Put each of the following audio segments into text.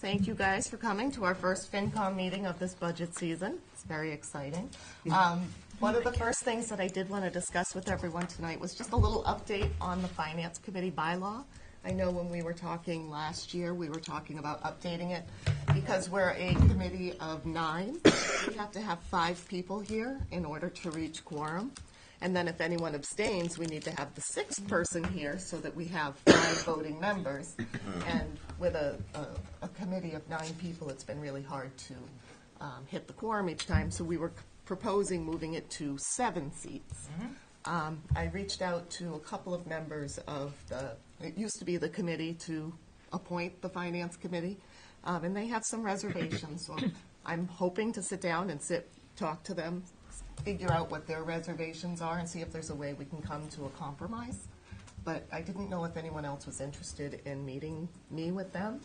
Thank you guys for coming to our first FinCom meeting of this budget season. It's very exciting. One of the first things that I did want to discuss with everyone tonight was just a little update on the Finance Committee bylaw. I know when we were talking last year, we were talking about updating it because we're a committee of 9. We have to have 5 people here in order to reach quorum. And then if anyone abstains, we need to have the 6th person here so that we have 5 voting members. And with a committee of 9 people, it's been really hard to hit the quorum each time. So we were proposing moving it to 7 seats. I reached out to a couple of members of it used to be the committee to appoint the Finance Committee, and they have some reservations. So I'm hoping to sit down and talk to them, figure out what their reservations are and see if there's a way we can come to a compromise. But I didn't know if anyone else was interested in meeting me with them.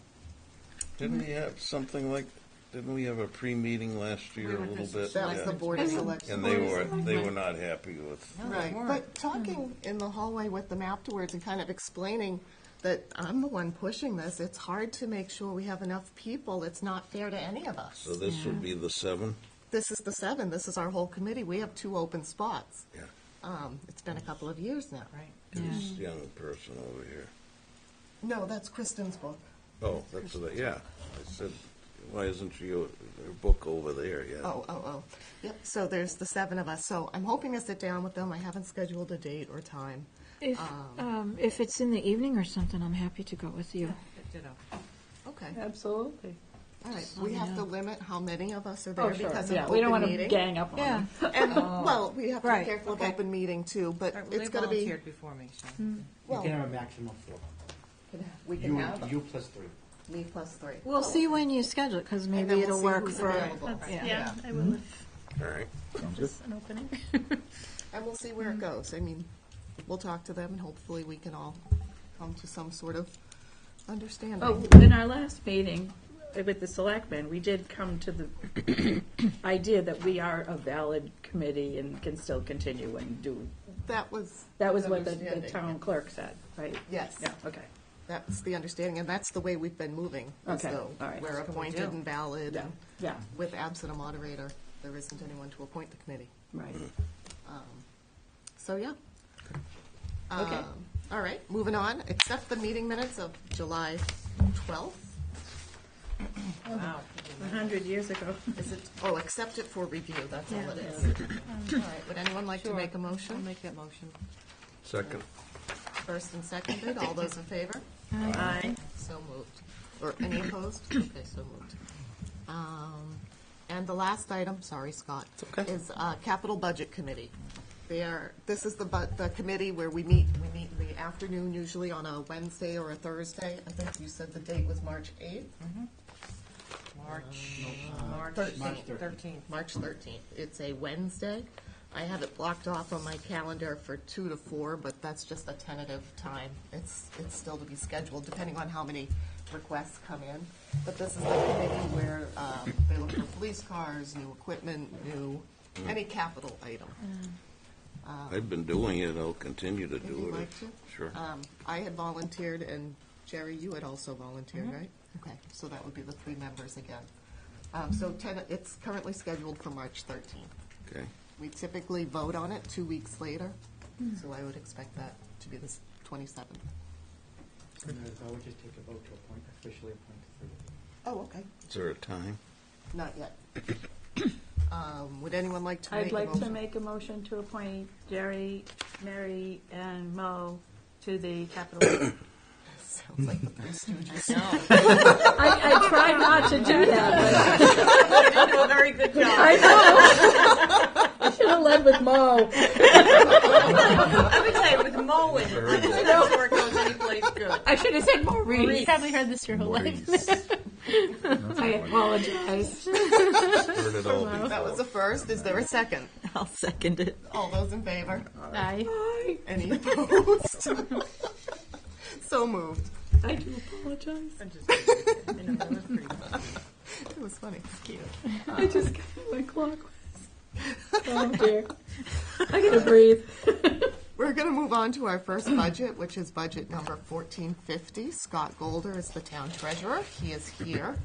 Didn't we have a pre-meeting last year a little bit? That was the Board of Selectmen. And they were not happy with. Right, but talking in the hallway with them afterwards and kind of explaining that I'm the one pushing this, it's hard to make sure we have enough people. It's not fair to any of us. So this would be the 7? This is the 7. This is our whole committee. We have 2 open spots. Yeah. It's been a couple of years now. Right. This young person over here. No, that's Kristen's book. Oh, that's yeah. I said, why isn't your book over there yet? Oh. Yep, so there's the 7 of us. So I'm hoping to sit down with them. I haven't scheduled a date or time. If it's in the evening or something, I'm happy to go with you. Ditto. Okay. Absolutely. All right. We have to limit how many of us are there because of Yeah, open we don't want to meeting. gang up on them. And, well, we have to Right. be careful of open meeting too, but Well, it's they going to be, volunteered before me, so. well, You can have a maximum of 4. we can have You plus 3. me plus 3. We'll see when you schedule it, because And maybe then we'll it'll see work who's for. available. Yeah. I will All right. if there's an opening. And we'll see where it goes. I mean, we'll talk to them and hopefully we can all come to some sort of understanding. Oh, in our last meeting with the selectmen, we did come to the idea that we are a valid committee and can still continue and do. That was. That was the what the understanding. town clerk said, right? Yes. Yeah, okay. That's the understanding, and that's the way we've been moving. As Okay, though all right. we're That's what we appointed do. and valid, Yeah, and yeah, with absent a moderator, there isn't anyone to appoint the committee. right. So, yeah. Okay. All right, moving on. Accept the meeting minutes of July 12th. Wow. 100 years ago. Is it, accept it for review, that's all it is. All right, would anyone like to make a I'll motion? make that motion. Second. First and seconded, all those in favor? Aye. So moved. Or any opposed? Okay, so moved. And the last item, sorry, Scott, is Capital Budget Committee. This is the committee where we meet in the afternoon, usually on a Wednesday or a Thursday. I think you said the date was March 8th? March 13th. March 13th. It's a Wednesday. I have it blocked off on my calendar for 2 to 4, but that's just a tentative time. It's still to be scheduled, depending on how many requests come in. But this is the committee where they look for police cars, new equipment, any capital item. I've been doing it. I'll continue to Would you do it. like to? Sure. I had volunteered, and Jerry, you had also volunteered, right? Okay, so that would be the 3 members again. So it's currently scheduled for March 13th. Okay. We typically vote on it 2 weeks later, so I would expect that to be the 27th. And I would just take a vote to officially appoint the 3. Oh, okay. Is there a time? Not yet. Would anyone like to make I'd a like to motion? make a motion to appoint Jerry, Mary, and Mo to the capital. Sounds like the Three Stooges. I tried not to do that, You do a very good but job. I know. I should have led with Mo. I would say with Mo in it, I think that's where it goes anyplace good. I should have said Maurice. You've probably heard this your whole life. I apologize. Heard it all before. That was the first. Is there a second? I'll second it. All those in favor? Aye. Any opposed? So moved. I do apologize. I'm just kidding. I know, that was pretty good. It was funny. Cute. I just got my clock. Oh dear. I gotta breathe. We're going to move on to our first budget, which is budget number 1450. Scott Golder is the town treasurer. He is here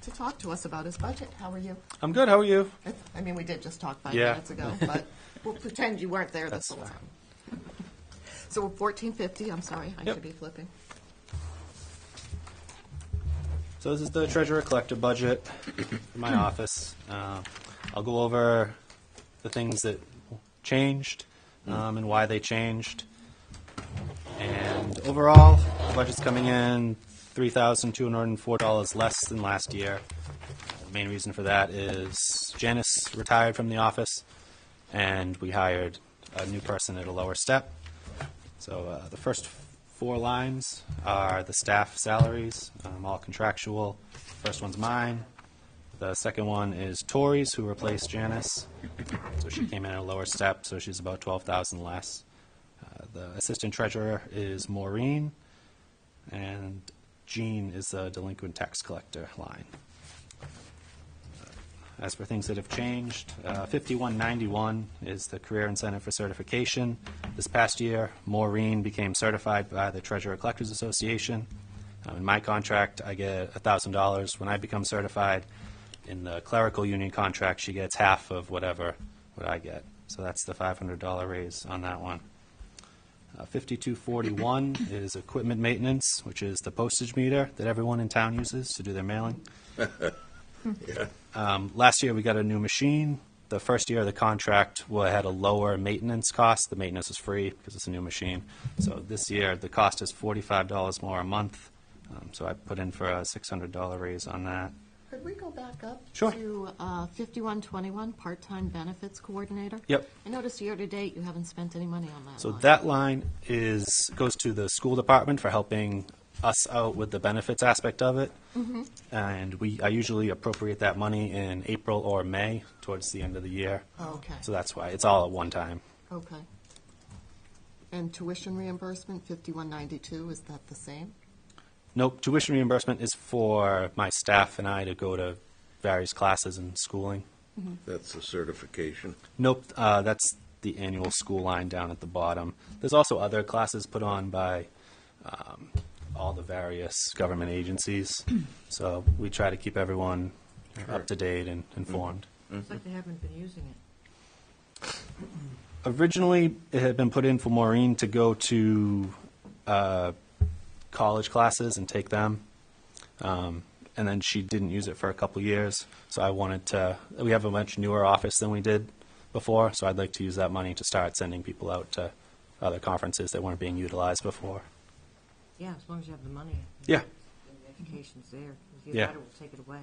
to talk to us about his budget. How are you? I'm good. How are you? I mean, we did just talk 5 Yeah. minutes ago, but we'll pretend you weren't there this That's whole fine. time. So 1450, I'm sorry, I Yep. should be flipping. So this is the treasurer collector budget for my office. I'll go over the things that changed and why they changed. And overall, the budget's coming in $3,204 less than last year. The main reason for that is Janice retired from the office, and we hired a new person at a lower step. So the first 4 lines are the staff salaries, all contractual. First one's mine. The second one is Tori's, who replaced Janice. So she came in at a lower step, so she's about $12,000 less. The assistant treasurer is Maureen, and Jean is the delinquent tax collector line. As for things that have changed, 5191 is the career incentive for certification. This past year, Maureen became certified by the Treasurer Collectors Association. In my contract, I get $1,000 when I become certified. In the clerical union contract, she gets half of what I get. So that's the $500 raise on that one. 5241 is equipment maintenance, which is the postage meter that everyone in town uses to do their mailing. Last year we got a new machine. The first year of the contract had a lower maintenance cost. The maintenance is free because it's a new machine. So this year the cost is $45 more a month. So I put in for a $600 raise on that. Could we go back up Sure. to 5121, part-time benefits coordinator? Yep. I noticed year-to-date you haven't spent any money on that So line. that line goes to the school department for helping us out with the benefits aspect of it. And I usually appropriate that money in April or May towards the end of the year. Okay, So that's why it's all at one time. okay. And tuition reimbursement, 5192, is that the same? Nope, tuition reimbursement is for my staff and I to go to various classes and schooling. That's the certification. Nope, that's the annual school line down at the bottom. There's also other classes put on by all the various government agencies. So we try to keep everyone up to date and informed. Looks like they haven't been using it. Originally, it had been put in for Maureen to go to college classes and take them. And then she didn't use it for a couple years. So I wanted to, we have a much newer office than we did before, so I'd like to use that money to start sending people out to other conferences that weren't being utilized before. Yeah, as long as you have the money. Yeah. The education's there. If Yeah. you will take it away.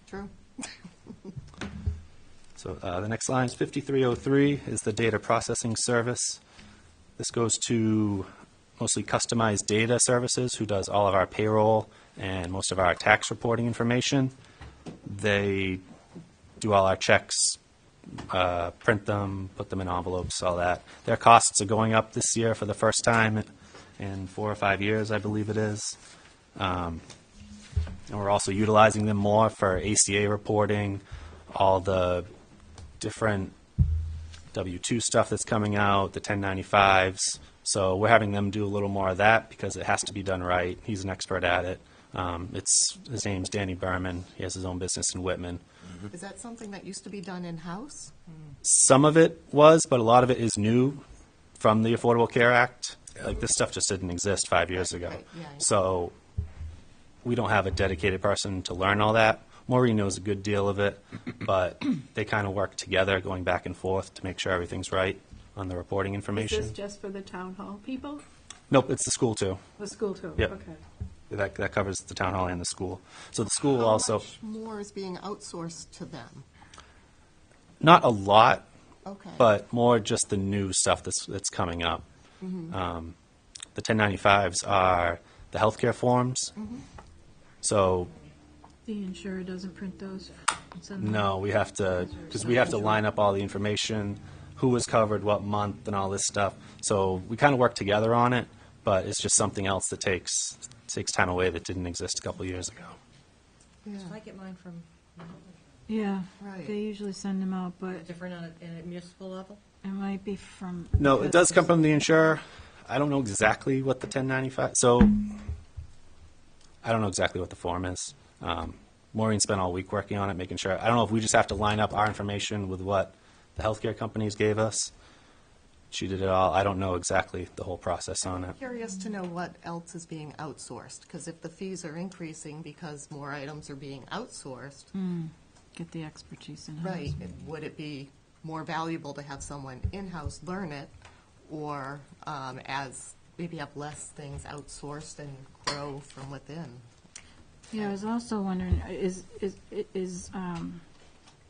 True. So the next line is 5303 is the data processing service. This goes to mostly customized data services, who does all of our payroll and most of our tax reporting information. They do all our checks, print them, put them in envelopes, all that. Their costs are going up this year for the first time in 4 or 5 years, I believe it is. And we're also utilizing them more for ACA reporting, all the different W-2 stuff that's coming out, the 1095s. So we're having them do a little more of that because it has to be done right. He's an expert at it. His name's Danny Berman. He has his own business in Whitman. Is that something that used to be done in-house? Some of it was, but a lot of it is new from the Affordable Care Act. Like, this stuff just didn't exist 5 years ago. Right, yeah. So we don't have a dedicated person to learn all that. Maureen knows a good deal of it, but they kind of work together, going back and forth to make sure everything's right on the reporting Is information. this just for the town hall people? Nope, it's the school too. The school too? Yep. Okay. That covers the town hall and the school. So the school How also, much more is being outsourced to them? not a lot, Okay. but more just the new stuff that's coming up. The 1095s are the healthcare forms. So The insurer doesn't print those and send them? no, we have to, because we have to line up all the information, who was covered, what month, and all this stuff. So we kind of work together on it, but it's just something else that takes time away that didn't exist a couple years ago. Yeah, So I get mine from Yeah, Right. they usually send them out, but different on a municipal level? It might be from. No, it does come from the insurer. I don't know exactly what the 1095, so I don't know exactly what the form is. Maureen spent all week working on it, making sure. I don't know if we just have to line up our information with what the healthcare companies gave us. She did it all. I don't know exactly the whole process on it. Curious to know what else is being outsourced, because if the fees are increasing because more items are being outsourced, Get the expertise in-house. right, would it be more valuable to have someone in-house learn it, or as maybe have less things outsourced and grow from within? Yeah, I was also wondering, is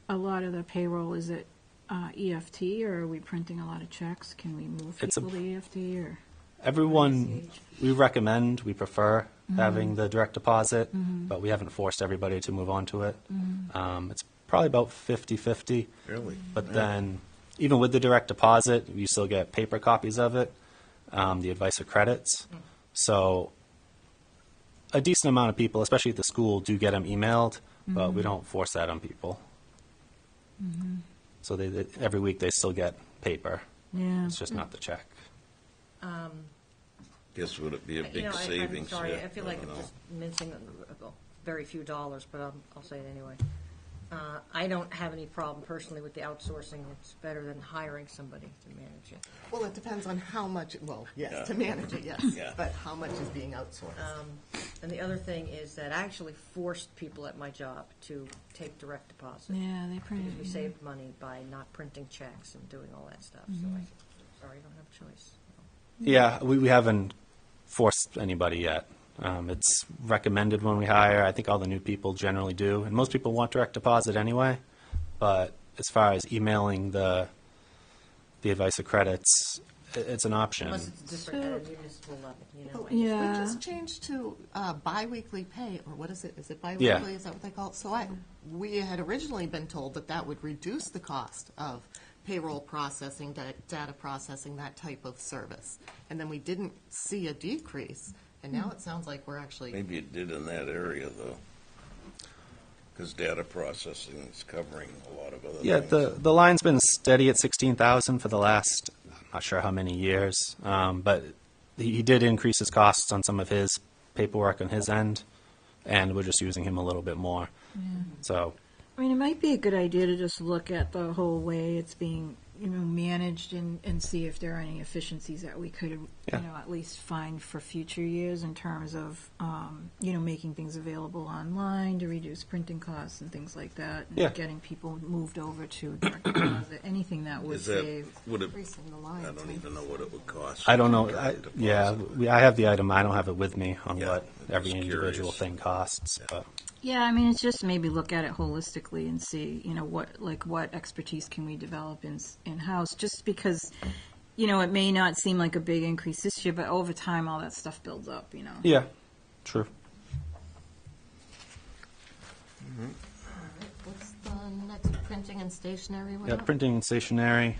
a lot of the payroll, is it EFT, or are we printing a lot of checks? Can we move It's a- people to EFT, or? Everyone, we prefer having the direct deposit, but we haven't forced everybody to move on to it. It's probably about 50-50. Really? But then, even with the direct deposit, you still get paper copies of it, the advice of credits. So a decent amount of people, especially at the school, do get them emailed, but we don't force that on people. So every week they still get paper. Yeah. It's just not the check. Guess would it be a big I'm savings? sorry, Yeah, I feel like don't know. just mincing very few dollars, but I'll say it anyway. I don't have any problem personally with the outsourcing. It's better than hiring somebody to manage it. Well, it depends on how much, well, yes, Yeah. to manage it, yes, Yeah. but how much is being outsourced? And the other thing is that I actually forced people at my job to take direct deposit. Yeah, they print Because we it. saved money by not printing checks and doing all that stuff. So I said, sorry, you don't have a choice. Yeah, we haven't forced anybody yet. It's recommended when we hire. I think all the new people generally do, and most people want direct deposit anyway. But as far as emailing the advice of credits, it's an option. Unless it's different at a municipal level, you know. But we Yeah. just changed to biweekly pay, or what is it? Is it biweekly? Is that what they call it? So we had originally been told that that would reduce the cost of payroll processing, data processing, that type of service. And then we didn't see a decrease, and now it sounds like we're actually, Maybe it did in that area, though, because data processing is covering a lot of other Yeah, things. the line's been steady at 16,000 for the last, I'm not sure how many years, but he did increase his costs on some of his paperwork on his end, and we're just using him a little bit more. So, I mean, it might be a good idea to just look at the whole way it's being, managed and see if there are any efficiencies that we could, Yeah. at least find for future years in terms of, making things available online to reduce printing costs and things like that. And Yeah. getting people moved over to direct deposit, anything that would Is that, save. would it, increasing the line. I don't even know what it would cost. I don't know, direct yeah, deposit. I have the item, I don't have it with me on Yeah, what I'm every just individual curious. thing costs, but. Yeah, I mean, it's just maybe look at it holistically and see, what expertise can we develop in-house, just because, it may not seem like a big increase this year, but over time, all that stuff builds up, Yeah, true. What's the next, printing and stationery one Yeah, up? printing and stationery.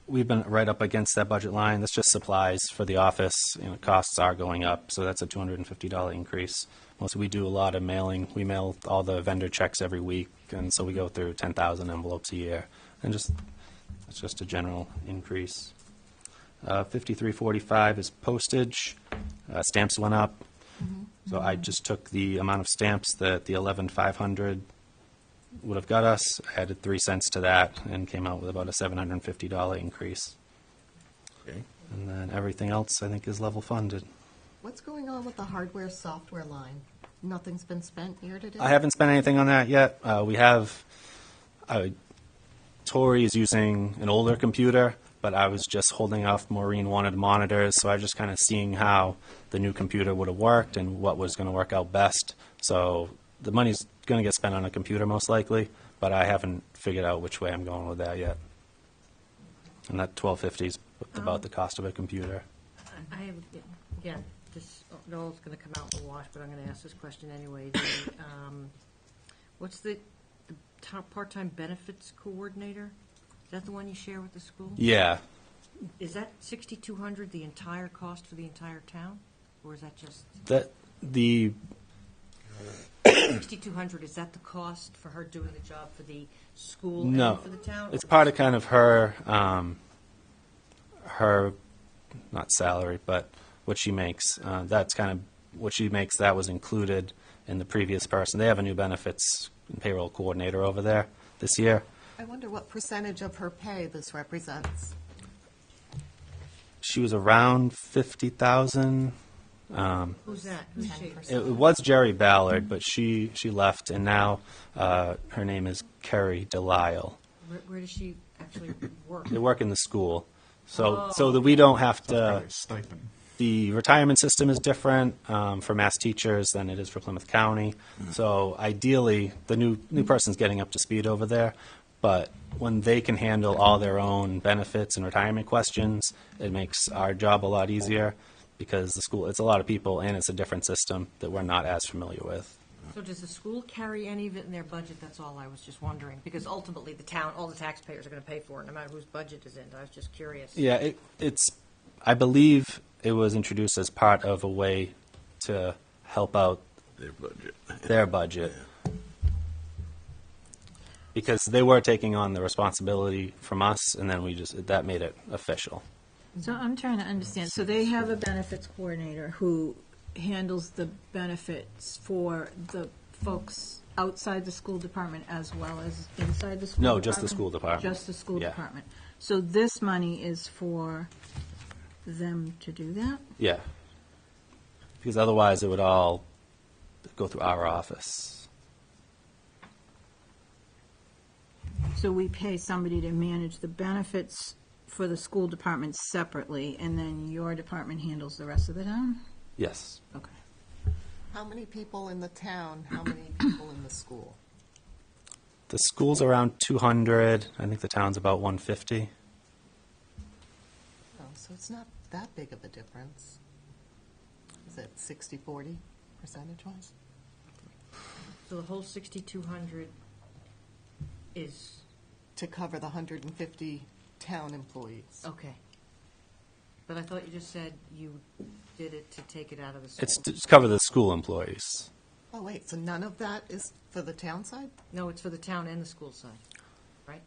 We've been right up against that budget line. That's just supplies for the office. Costs are going up, so that's a $250 increase. Most we do a lot of mailing. We mail all the vendor checks every week, and so we go through 10,000 envelopes a year, and it's just a general increase. 5345 is postage. Stamps went up, so I just took the amount of stamps that the 11,500 would have got us, added 3 cents to that, and came out with about a $750 increase. Okay. And then everything else, I think, is level funded. What's going on with the hardware, software line? Nothing's been spent year to date? I haven't spent anything on that yet. We have, Tori is using an older computer, but I was just holding off. Maureen wanted monitors, so I was just kind of seeing how the new computer would have worked and what was going to work out best. So the money's going to get spent on a computer most likely, but I haven't figured out which way I'm going with that yet. And that $1,250 is about the cost of a computer. I have, again, this, Noel's going to come out in the wash, but I'm going to ask this question anyway. What's the top part-time benefits coordinator? Is that the one you share with the school? Yeah, Is that 6,200 the entire cost for the entire town? Or is that just, that the $6,200, is that the cost for her doing the job for the school No, and for the town? it's part of kind of her, her, not salary, but what she makes. That's kind of what she makes. That was included in the previous person. They have a new benefits and payroll coordinator over there this year. I wonder what percentage of her pay this represents. She was around 50,000. Who's that? Who's she? 10%. It was Jerry Ballard, but she left, and now her name is Kerry Delisle. Where does she actually work? They work in the school, so that we don't have to. Stipend. The retirement system is different for Mass teachers than it is for Plymouth County. So ideally, the new person's getting up to speed over there. But when they can handle all their own benefits and retirement questions, it makes our job a lot easier because the school, it's a lot of people and it's a different system that we're not as familiar with. So does the school carry any of it in their budget? That's all I was just wondering. Because ultimately, the town, all the taxpayers are going to pay for it, no matter whose budget is in. I was just curious. Yeah, it's, I believe it was introduced as part of a way to help out Their budget. their budget. Because they were taking on the responsibility from us, and then that made it official. So I'm trying to understand, so they have a benefits coordinator who handles the benefits for the folks outside the school department as well as inside the school No, department? just the school department. Just the school Yeah. department. So this money is for them to do that? Yeah. Because otherwise it would all go through our office. So we pay somebody to manage the benefits for the school department separately, and then your department handles the rest of the town? Yes. Okay. How many people in the town, how many people in the school? The school's around 200. I think the town's about 150. Oh, so it's not that big of a difference. Is it 60-40 percentage-wise? So the whole 6,200 is, To cover the 150 town employees. okay. But I thought you just said you did it to take it out of the school. It's to cover the school employees. Oh, wait, so none of that is for the town side? No, it's for the town and the school side, right?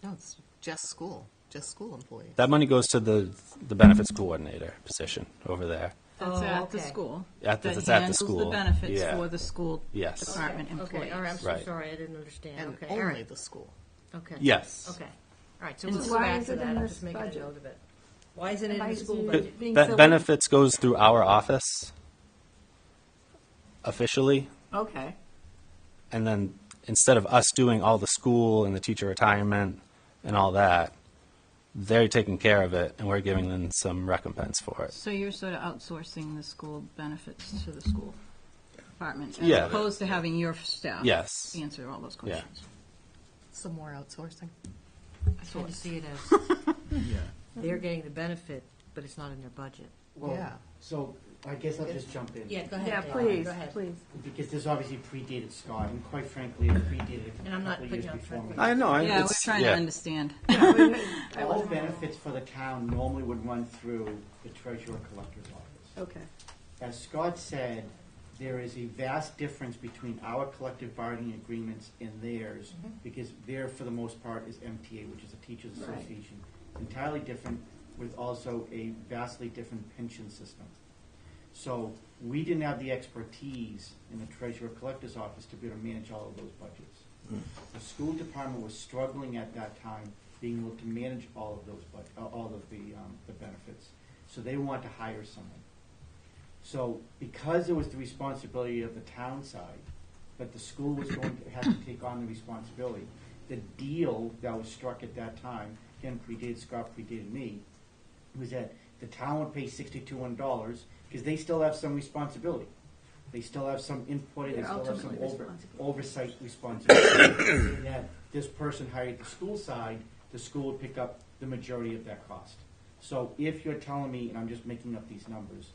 No, it's just school employees. That money goes to the benefits coordinator position over there. That's Oh, at the okay. school. It's That at the handles school. the benefits Yeah. for the school Yes. department employees. Okay, all right, I'm so Right. sorry, I didn't understand. And Okay, all only right, the school. okay. Yes. Okay, all right, so And we'll so go why back is to it that, in I'm this just making a budget? note of it. Why isn't it in Why the is school it budget? being Be- filled- benefits goes through our office officially, Okay. and then instead of us doing all the school and the teacher retirement and all that, they're taking care of it, and we're giving them some recompense for it. So you're sort of outsourcing the school benefits to the school department, as Yeah. opposed to having your staff Yes. answer all those Yeah. questions. Some more outsourcing. I tend to see it as, Yeah. they're getting the benefit, but it's not in their budget. Well, Yeah. So I guess I'll just jump in. go Yeah, please, please. Because this obviously predated Scott, and quite frankly, it predated And I'm a not couple of putting years you on before me. front. I know. Yeah, we're trying to understand. All benefits for the town normally would run through the treasurer collector's office. Okay. As Scott said, there is a vast difference between our collective bargaining agreements and theirs, because there, for the most part, is MTA, which is a teachers' Right. association. Entirely different, with also a vastly different pension system. So we didn't have the expertise in the treasurer collector's office to be able to manage all of those budgets. The school department was struggling at that time, being able to manage all of those all of the benefits. So they wanted to hire someone. So because it was the responsibility of the town side, but the school was going to have to take on the responsibility, the deal that was struck at that time, again, predated Scott, predated me, was that the town would pay $6,200 because they still have some responsibility. They still have some input, they They're still have some ultimately responsible. oversight responsibility. And that this person hired the school side, the school would pick up the majority of that cost. So if you're telling me, and I'm just making up these numbers,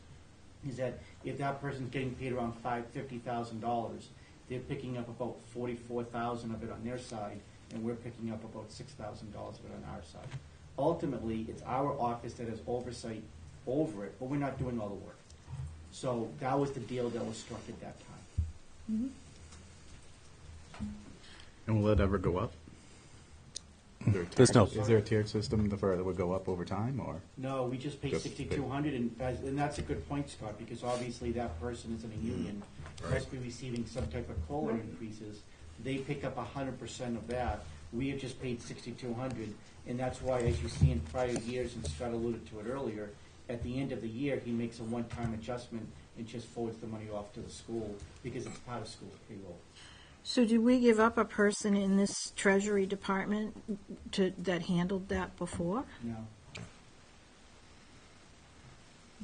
is that if that person's getting paid around $50,000, they're picking up about $44,000 of it on their side, and we're picking up about $6,000 of it on our side. Ultimately, it's our office that has oversight over it, but we're not doing all the work. So that was the deal that was struck at that time. And will it ever go up? Is there a tiered system that would go up over time, or? No, we just pay Just 6,200, and that's a good point, Scott, because obviously that person is in a union, must be receiving some type of COLA increases. They pick up 100% of that. We have just paid 6,200, and that's why, as you see in prior years, and Scott alluded to it earlier, at the end of the year, he makes a one-time adjustment and just forwards the money off to the school because it's part of school payroll. So did we give up a person in this treasury department that handled that before? No.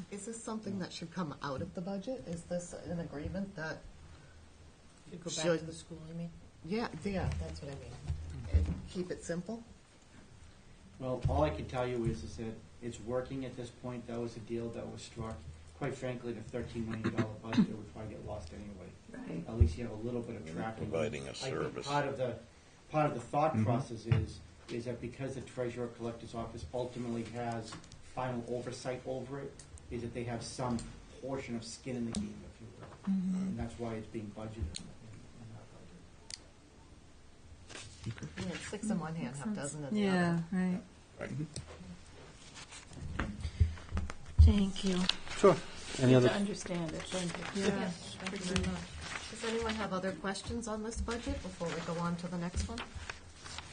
Is this something that should come out of the budget? Is this an agreement that, You go back Should- to the school, you mean? yeah, that's what I mean. And keep it simple? Well, all I can tell you is that it's working at this point. That was a deal that was struck. Quite frankly, the $13 million budget would probably get lost anyway. Right. At least you have a little bit of tracking. Providing a I think service. part of the thought process is that because the treasurer collector's office ultimately has final oversight over it, is that they have some portion of skin in the game, if you will. And that's why it's being budgeted in that budget. Yeah, it's 6 in one hand, half dozen in the Yeah, other. right. Right. Thank you. Sure. Any To other? understand it, thank you. Yeah. Thank you very much. Does anyone have other questions on this budget before we go on to the next one?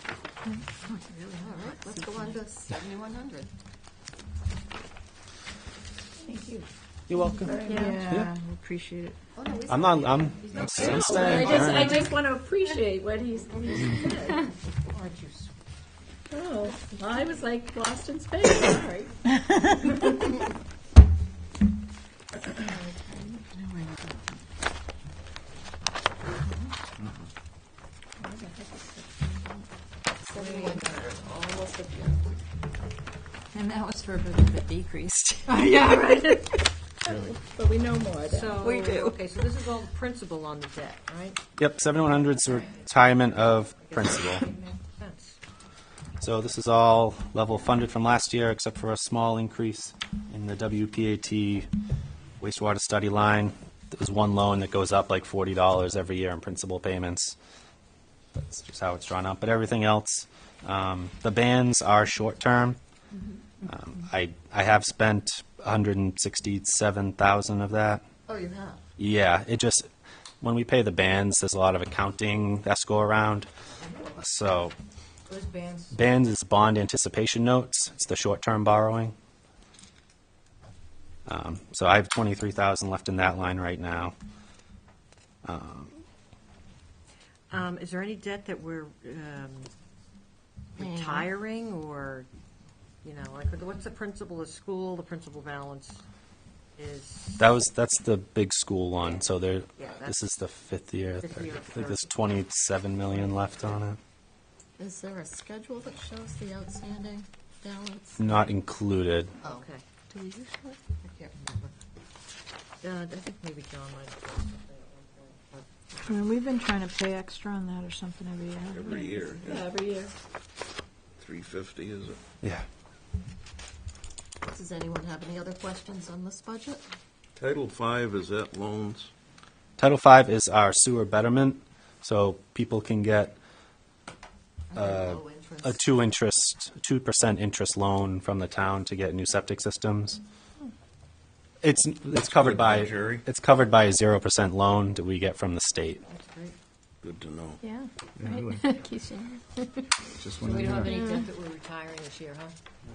All right, let's go on to 7,100. Thank you. You're welcome. Yeah, we appreciate it. Oh, no, we I'm said- not. I'm staying. I just want to appreciate what he's said. Aren't you sweet? Oh, well, I was like lost in space, sorry. Almost at the end. And that was for a bit of a decreased. Yeah, right. But we know more now. So, We do. okay, so this is all the principal on the debt, right? Yep. 7,100's retirement of principal. Makes sense. So this is all level funded from last year, except for a small increase in the WPAT wastewater study line. There's one loan that goes up like $40 every year in principal payments. That's just how it's drawn up. But everything else, the bans are short term. I have spent 167,000 of that. Oh, you have? Yeah, it just when we pay the bans, there's a lot of accounting that's go around. So What is bands? bans is bond anticipation notes. It's the short-term borrowing. So I have 23,000 left in that line right now. Is there any debt that we're Paying off? retiring or, like, what's the principal of school, the principal balance is? That's the big school one. So Yeah, this that's- is the fifth year. Fifth year, I think there's third. 27 million left on it. Is there a schedule that shows the outstanding balance? Not included. Oh, Okay. do we usually? I can't remember. I think maybe John might have said something at one point. I mean, we've been trying to pay extra on that or something every year. Every year, Yeah, every year. 350 is it? Yeah. Does anyone have any other questions on this budget? Title V, is that loans? Title V is our sewer betterment, so people can get Low interest. a 2% interest loan from the town to get new septic systems. It's covered good, by Jerry. it's covered by a 0% loan that we get from the state. That's great. Good to know. Yeah, Yeah, really. right. Keeps you- Just So when we don't have I any debt that we're retiring this year, huh?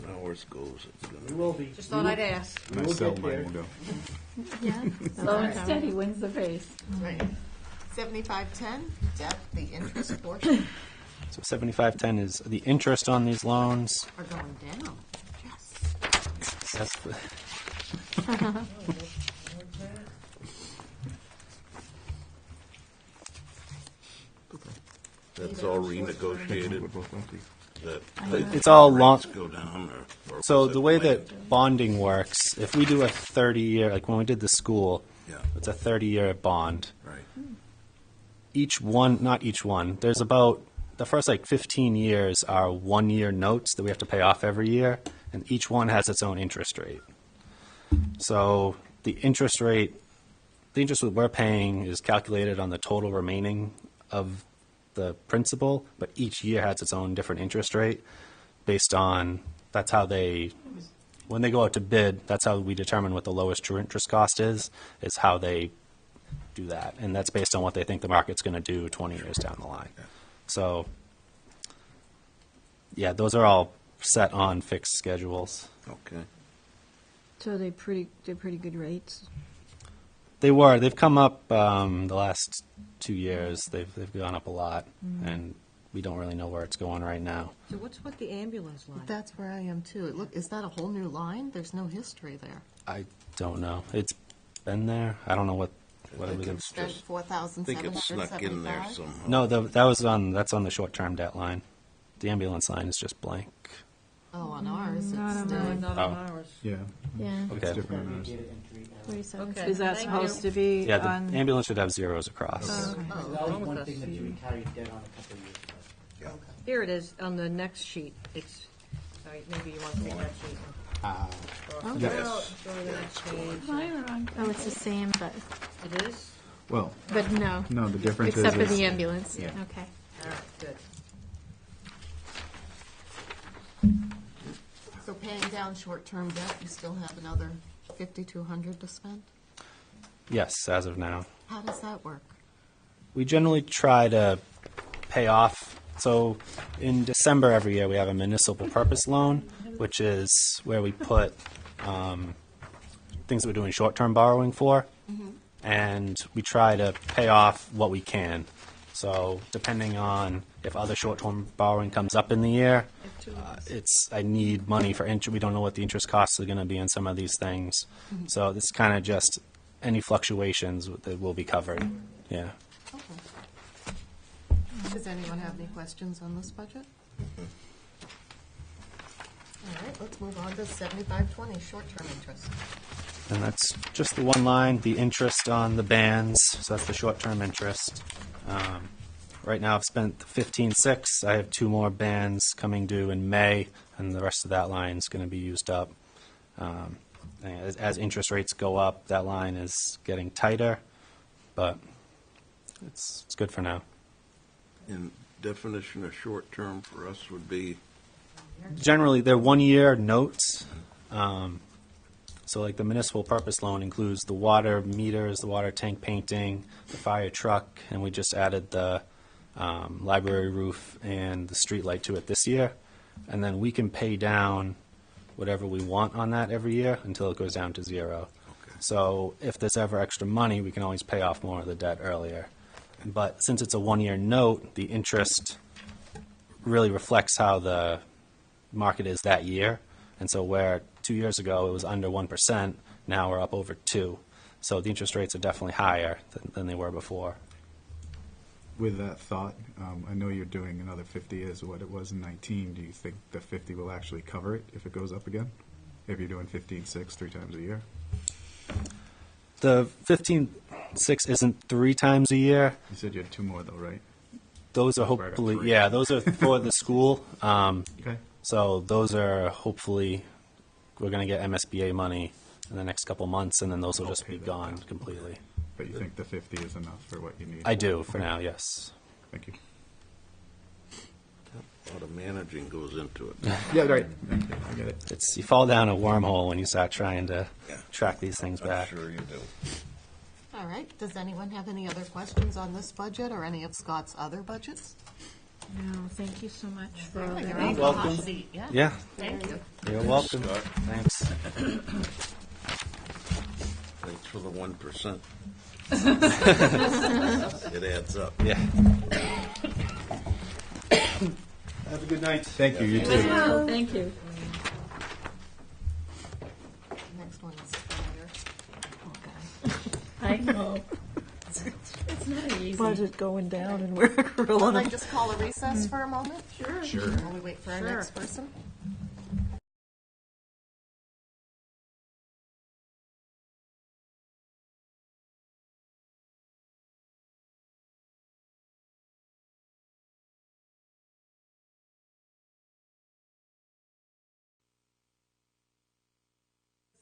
Now ours goes, it's We gonna, will be. Just thought I'd ask. my We'll cell get line there. will go. Yeah. Slow and steady wins the race. Right. 7510, debt, the interest portion So 7510 is the interest on these loans. are going down. Yes. That's that's all renegotiated, We're both empty. that it's all long. rates go down, or So was the it way planned? that bonding works, if we do a 30-year, like when we did the school, Yeah, it's a 30-year bond. right. Not each one, there's about, the first like 15 years are 1-year notes that we have to pay off every year, and each one has its own interest rate. So the interest rate the interest that we're paying is calculated on the total remaining of the principal, but each year has its own different interest rate based on, that's how they, when they go out to bid, that's how we determine what the lowest true interest cost is how they do that. And that's based on what they think the market's going to do 20 years down the line. So, yeah, those are all set on fixed schedules. Okay. So they're pretty good rates. They've come up the last 2 years. They've gone up a lot, and we don't really know where it's going right now. So what's with the ambulance line? That's where I am too. Look, is that a whole new line? There's no history there. I don't know. It's been there. I don't know what I think everything. it's Spent just, I think it's snuck in there 4,775. somehow. No, that's on the short-term debt line. The ambulance line is just blank. Oh, on ours, Not it's on still. Not Oh. on ours. Yeah. Yeah. It's Okay. different on ours. Data entry error. 47. Okay. Is that Thank supposed you. to be Yeah, the on? ambulance should have zeros across. Oh, okay. There's wrong always with one us? thing that you carried debt on a couple of years ago. Here it is on the next sheet. It's, all right, maybe you want to take that sheet. Oh. Yes. Go to the next page. Oh, it's the same, but It is? Well, no. no, the difference Except for is the ambulance. Yeah. Okay. All right, good. So paying down short-term debt, you still have another 5,200 to spend? Yes, as of now. How does that work? We generally try to pay off. So in December every year, we have a municipal purpose loan, which is where we put things that we're doing short-term borrowing for. And we try to pay off what we can. So depending on if other short-term borrowing comes up in the year, I need money for interest. We don't know what the interest costs are going to be in some of these things. So it's kind of just any fluctuations that will be covered. Yeah. Okay. Does anyone have any questions on this budget? All right, let's move on to 7520, short-term interest. And that's just the one line, the interest on the bands. So that's the short-term interest. Right now I've spent 15.6. I have 2 more bands coming due in May, and the rest of that line is going to be used up. As interest rates go up, that line is getting tighter, but it's good for now. And definition of short term for us would be, Generally, they're 1-year notes. So like the municipal purpose loan includes the water meters, the water tank painting, the fire truck, and we just added the library roof and the street light to it this year. And then we can pay down whatever we want on that every year until it goes down to 0. Okay. So if there's ever extra money, we can always pay off more of the debt earlier. But since it's a 1-year note, the interest really reflects how the market is that year. And so where 2 years ago it was under 1%, now we're up over 2. So the interest rates are definitely higher than they were before. with that thought, I know you're doing another 50 as what it was in 19. Do you think the 50 will actually cover it if it goes up again? If you're doing 15.6 3 times a year? The 15.6 isn't 3 times a year. You said you had 2 more though, right? Those are That's where I got hopefully, 3. yeah, those are for the school. Okay. So those are hopefully, we're going to get MSBA money in the next couple months, and then those will just Okay, be that- gone that- completely. But you think the 50 is enough for what you need? I do for now, yes. Thank you. a lot of managing goes into it. Yeah, right. I get it. It's, you fall down a wormhole when you start trying to Yeah. track these things I'm back. sure you do. All right, does anyone have any other questions on this budget or any of Scott's other budgets? No, thank you so much for all You're that. on the welcome. hot seat, yeah. Yeah, Thank you. you're welcome. Scott. Thanks. Thanks for the 1%. It adds up. Yeah. Have a good night. Thank you. You too. Oh, thank you. Next one is fire. I know. It's not easy. Budget going down and we're Will grilling I them. just call a recess for a moment? Sure. While we wait for our Sure. next person?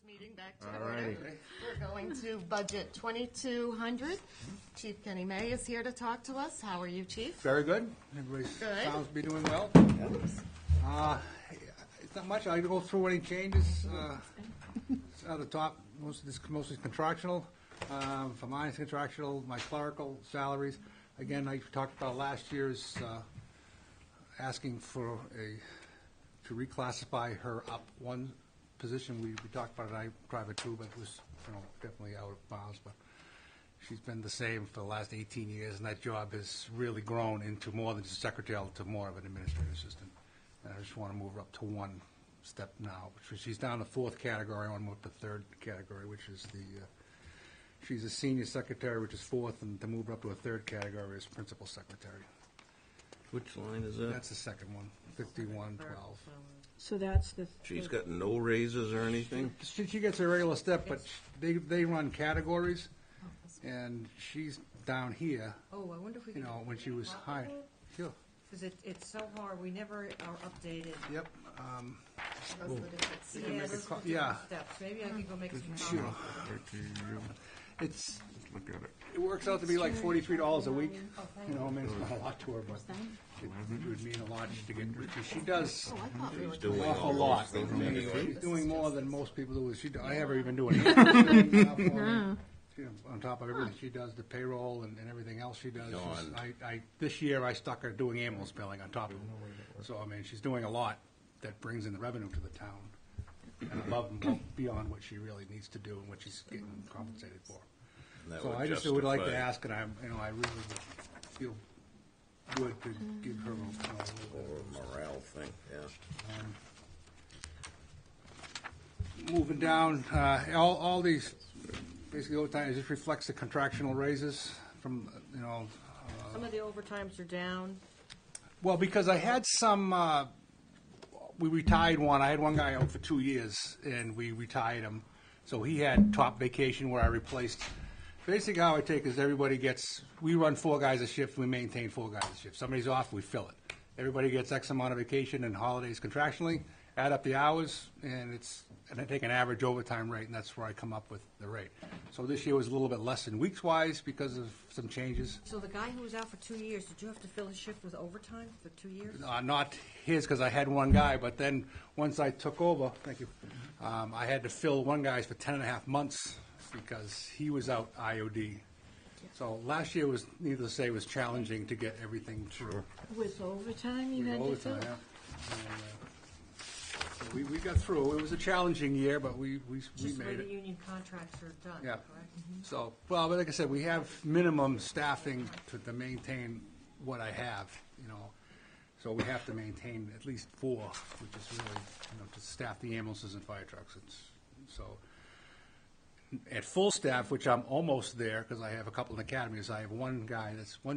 Meeting back to order. We're going to budget 2200. Chief Kenny May is here to talk to us. How are you, Chief? Very good. Everybody Good. sounds to be doing well. It's not much. I go through any changes. At the top, mostly contractual. For mine, it's contractual. My clerical salaries. Again, I talked about last year's asking for to reclassify her up one position. We talked about it. I private too, but it was definitely out of bounds. But she's been the same for the last 18 years, and that job has really grown into more than just secretarial to more of an administrative assistant. And I just want to move her up to one step now. She's down the fourth category. I want to move up to third category, which is she's a senior secretary, which is fourth, and to move her up to a third category is principal secretary. Which line is that? That's the second one, 5112. So that's the. She's got no raises or anything? She gets a regular step, but they run categories, and she's down here, Oh, I wonder if we can. when she was hired. Sure. Because it's so hard, we never are updated. Yep. Those are the different Yeah, make a those co- are the yeah. different steps. Maybe I can go make some Sure. copies. It's, Look at it. it works out to be like $43 a week. Oh, thank I mean, it's not a lot to her, but it would mean a lot to get, she does Oh, I thought we were She's doing an awful all lot. those things anyway. She's doing more than most people do. I have her even doing it. On top of everything she does, the payroll and everything else she does. Dawn. This year, I stuck her doing ambulance billing on top of it. So, I mean, she's doing a lot that brings in the revenue to the town, and above and beyond what she really needs to do and what she's getting compensated for. And that So would I just would like to justify ask, and I really would feel good to give her a little Or bit. a morale thing, yeah. Moving down, all these, basically overtime, it just reflects the contractual raises from, Some of the overtimes are down. well, because I had some, we retired one, I had one guy out for 2 years, and we retired him, so he had top vacation where I replaced. Basically, how I take is everybody gets, we run 4 guys a shift, we maintain 4 guys a shift. Somebody's off, we fill it. Everybody gets X amount of vacation and holidays contractually, add up the hours, and I take an average overtime rate, and that's where I come up with the rate. So this year was a little bit less than weeks-wise because of some changes. So the guy who was out for 2 years, did you have to fill his shift with overtime for 2 years? Not his, because I had one guy, but then once I took over, thank you, I had to fill one guy's for 10 and a half months because he was out IOD. So last year was, needless to say, was challenging to get everything through. With overtime, you had to fill? Overtime, yeah. And, so we got through. It was a challenging year, but we Just the way made the it. union contracts are done, Yeah. correct? So, well, but like I said, we have minimum staffing to maintain what I have, So we have to maintain at least 4, which is really, to staff the ambulances and fire trucks. So at full staff, which I'm almost there because I have a couple of academies, I have one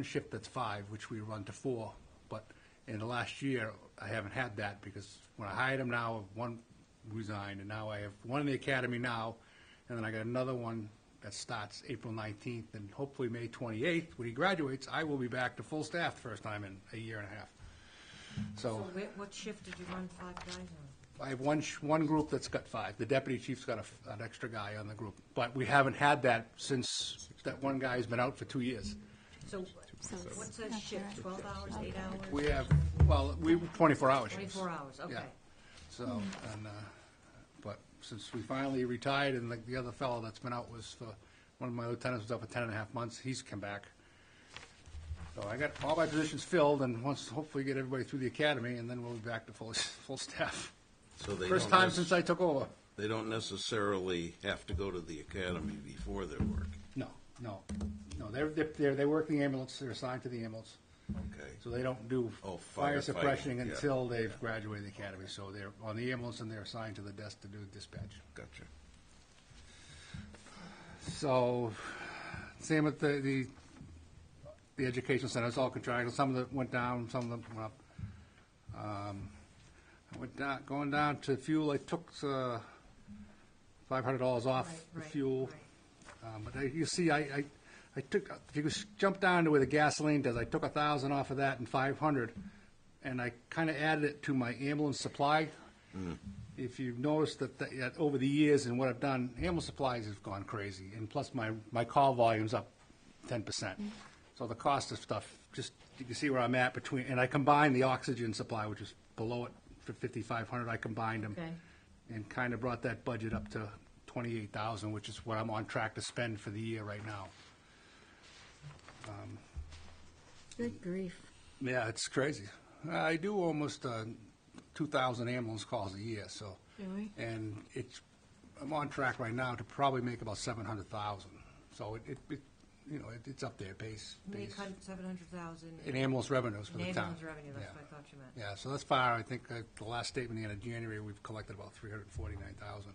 shift that's 5, which we run to 4. But in the last year, I haven't had that because when I hired him now, one resigned, and now I have one in the academy now, and then I got another one that starts April 19th, and hopefully May 28th, when he graduates, I will be back to full staff the first time in a year and a half. So what shift did you run 5 guys on? I have one group that's got 5. The deputy chief's got an extra guy on the group. But we haven't had that since that one guy's been out for 2 years. So what's a shift, 12 hours, 8 hours? We have, 24 hours. 24 hours, okay. Yeah. So, but since we finally retired, and the other fellow that's been out was one of my lieutenants was out for 10 and a half months, he's come back. So I got all my positions filled, and once, hopefully get everybody through the academy, and then we'll be back to full staff. So they First don't time since I took over. They don't necessarily have to go to the academy before their work. No. They work the ambulance, they're assigned to the ambulance. Okay. So they don't do fire firefighting, suppression yeah. until they've graduated the academy. So they're on the ambulance and they're assigned to the desk to do dispatch. Gotcha. So, same with the educational center. It's all contractual. Some of them went down, some of them went up. I went down, going down to fuel. I took $500 off the fuel. But you see, I took. If you jump down to where the gasoline does, I took 1,000 off of that and 500, and I kind of added it to my ambulance supply. if you've noticed that over the years and what I've done, ambulance supplies have gone crazy, and plus my call volume's up 10%. So the cost of stuff, just, you can see where I'm at between, and I combined the oxygen supply, which is below it for 5,500, I combined them. Okay. And kind of brought that budget up to 28,000, which is what I'm on track to spend for the year right now. Good grief. Yeah, it's crazy. I do almost 2,000 ambulance calls a year, so. Really? And I'm on track right now to probably make about 700,000. So it's up there, base. Make 700,000. In ambulance revenues for the town. Ambulance revenue, that's Yeah. what I thought you meant. Yeah, so thus far, I think the last statement, the end of January, we've collected about 349,000.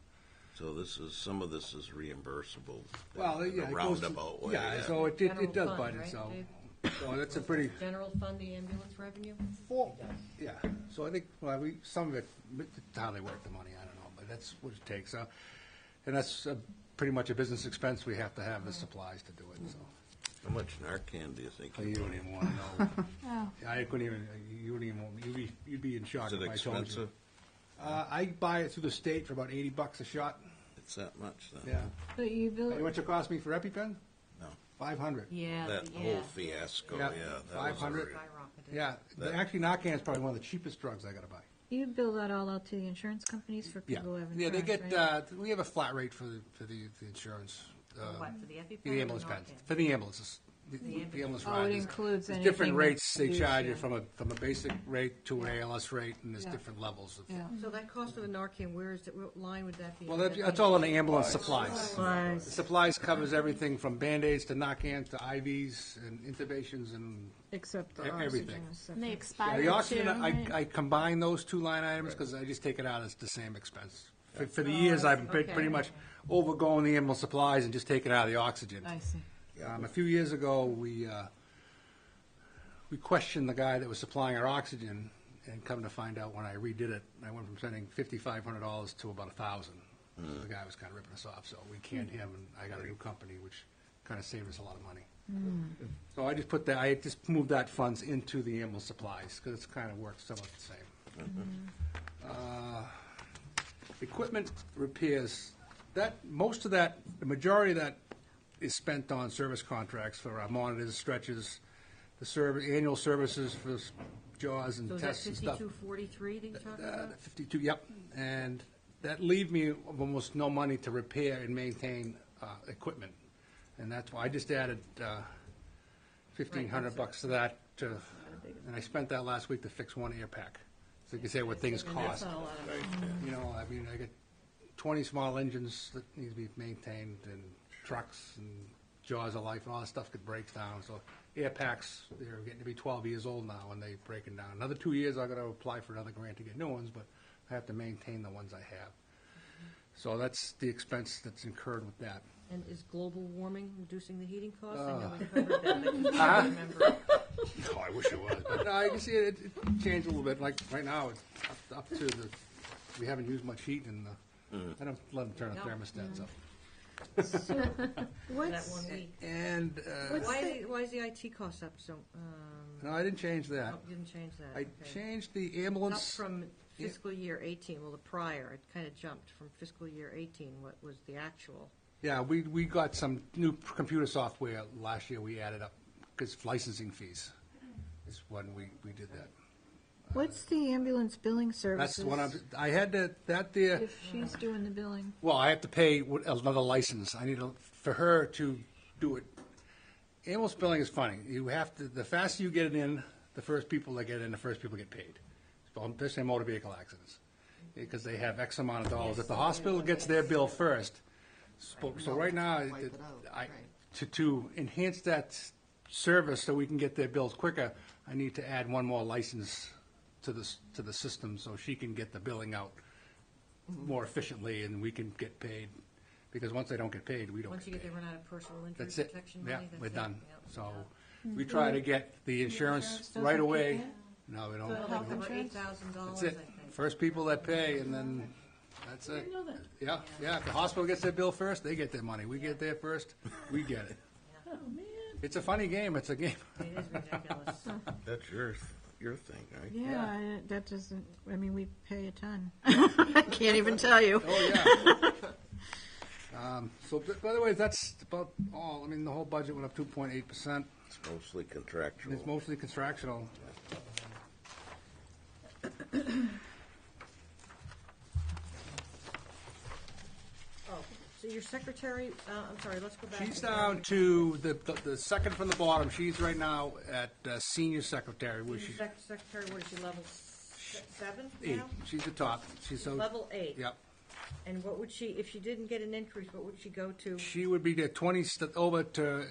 So some of this is reimbursable. Well, in yeah, a it goes to- roundabout way. Yeah, so it General does fund, budget, right, so. Dave? So that's a pretty, General fund, the ambulance revenue? yeah. So I think, some of it, it's how they work the money, I don't know, but that's what it takes. And that's pretty much a business expense. We have to have the supplies to do it, so. How much Narcan do you think? You don't even want to know. I couldn't even, you wouldn't even, you'd be in shock Is it if I told you. expensive? I buy it through the state for about $80 a shot. It's that much then? Yeah. But you You know build, what it cost me for EpiPen? No. 500. Yeah, That whole fiasco, Yeah. yeah. that was 500. a- skyrocketed. Yeah, actually Narcan is probably one of the cheapest drugs I gotta buy. you bill that all out to the insurance companies for Yeah, people who have yeah, insurance, they get, right? we have a flat rate for the insurance. What, for the EpiPen? The or ambulance the pens, Narcan? for the ambulances. The ambulance. ambulance Oh, it riders. includes There's anything different that rates they use, charge you yeah. from a basic rate to an ALS rate, and there's Yeah. different levels of. Yeah. So that cost of a Narcan, where is it, what line would that be? Well, Would that that's be- all in the ambulance supplies. Supplies. Supplies covers everything from Band-Aids to Narcan to IVs and intubations and Except the everything. oxygen is And they separate. expire the oxygen. too, I right? combine those two line items because I just take it out as the same expense. For the years, I've been Okay. pretty much overgoing the ambulance supplies and just taking out of the oxygen. I see. A few years ago, we questioned the guy that was supplying our oxygen, and come to find out when I redid it, I went from spending $5,500 to about $1,000. The guy was kind of ripping us off, so we canned him, and I got a new company, which kind of saved us a lot of money. So I just moved that funds into the ambulance supplies, because it's kind of works somewhat the same. Equipment repairs, the majority of that is spent on service contracts for our monitors, stretchers, annual services for jaws and So is that tests and stuff. 5243 that you're talking about? 52, yep. And that leave me with almost no money to repair and maintain equipment. And that's why I just added $1,500 to that, and I spent that last week to fix one air pack. So you can say what things And that's cost. not a lot of- You know, I mean, I got 20 small engines that need to be maintained, and trucks and jaws of life, and all that stuff that breaks down. So air packs, they're getting to be 12 years old now, and they're breaking down. Another 2 years, I've got to apply for another grant to get new ones, but I have to maintain the ones I have. So that's the expense that's incurred with that. And is global warming reducing the heating costs? I know we covered that, but I can't remember. Oh, I wish it was. But no, you can see it changed a little bit. Like right now, it's up to we haven't used much heat, and I don't let them turn the No. thermostats up. That What's, one week. And, Why is the IT cost up so, no, I didn't change that. oh, you didn't change that? I okay. changed the Up ambulance. from fiscal year 18, well, the prior, it kind of jumped from fiscal year 18, what was the actual? Yeah, we got some new computer software last year we added up, because licensing fees is when we did that. what's the ambulance billing services? That's what I had that there, If she's doing the billing. well, I have to pay another license. I need for her to do it. Ambulance billing is funny. You have to, the faster you get it in, the first people that get in, the first people get paid. Especially in motor vehicle accidents, because they have X amount of dollars. If the hospital gets their bill first, so right now, Wipe it out, right. to enhance that service so we can get their bills quicker, I need to add one more license to the system so she can get the billing out more efficiently and we can get paid. Because once they don't get paid, we don't Once get you paid. get, they run out of personal injury That's it. protection Yeah, money? we're That's it? done. Yep. So Yeah. we try to get the insurance doesn't right kick away. in? No, we Well, don't. like about $8,000, That's I it. think. First people that pay, and then that's it. Yeah, yeah. If the hospital gets their bill first, they get their money. We get there first, we get it. Oh, man. It's a funny game. It's a game. It is ridiculous. That's yours. your thing, right? Yeah, that doesn't, I mean, we pay a ton. I can't even tell you. Oh, yeah. So, by the way, that's about all. I mean, the whole budget went up 2.8%. It's mostly contractual. It's mostly contractual. Oh, so your secretary, I'm sorry, let's go back. She's down to the second from the bottom. She's right now at senior secretary, where she's Secretary, what is she, level 7 8. now? She's the top. She's so. Level 8. Yep. And what would she, if she didn't get an increase, what would she go to? She would be to 20, over to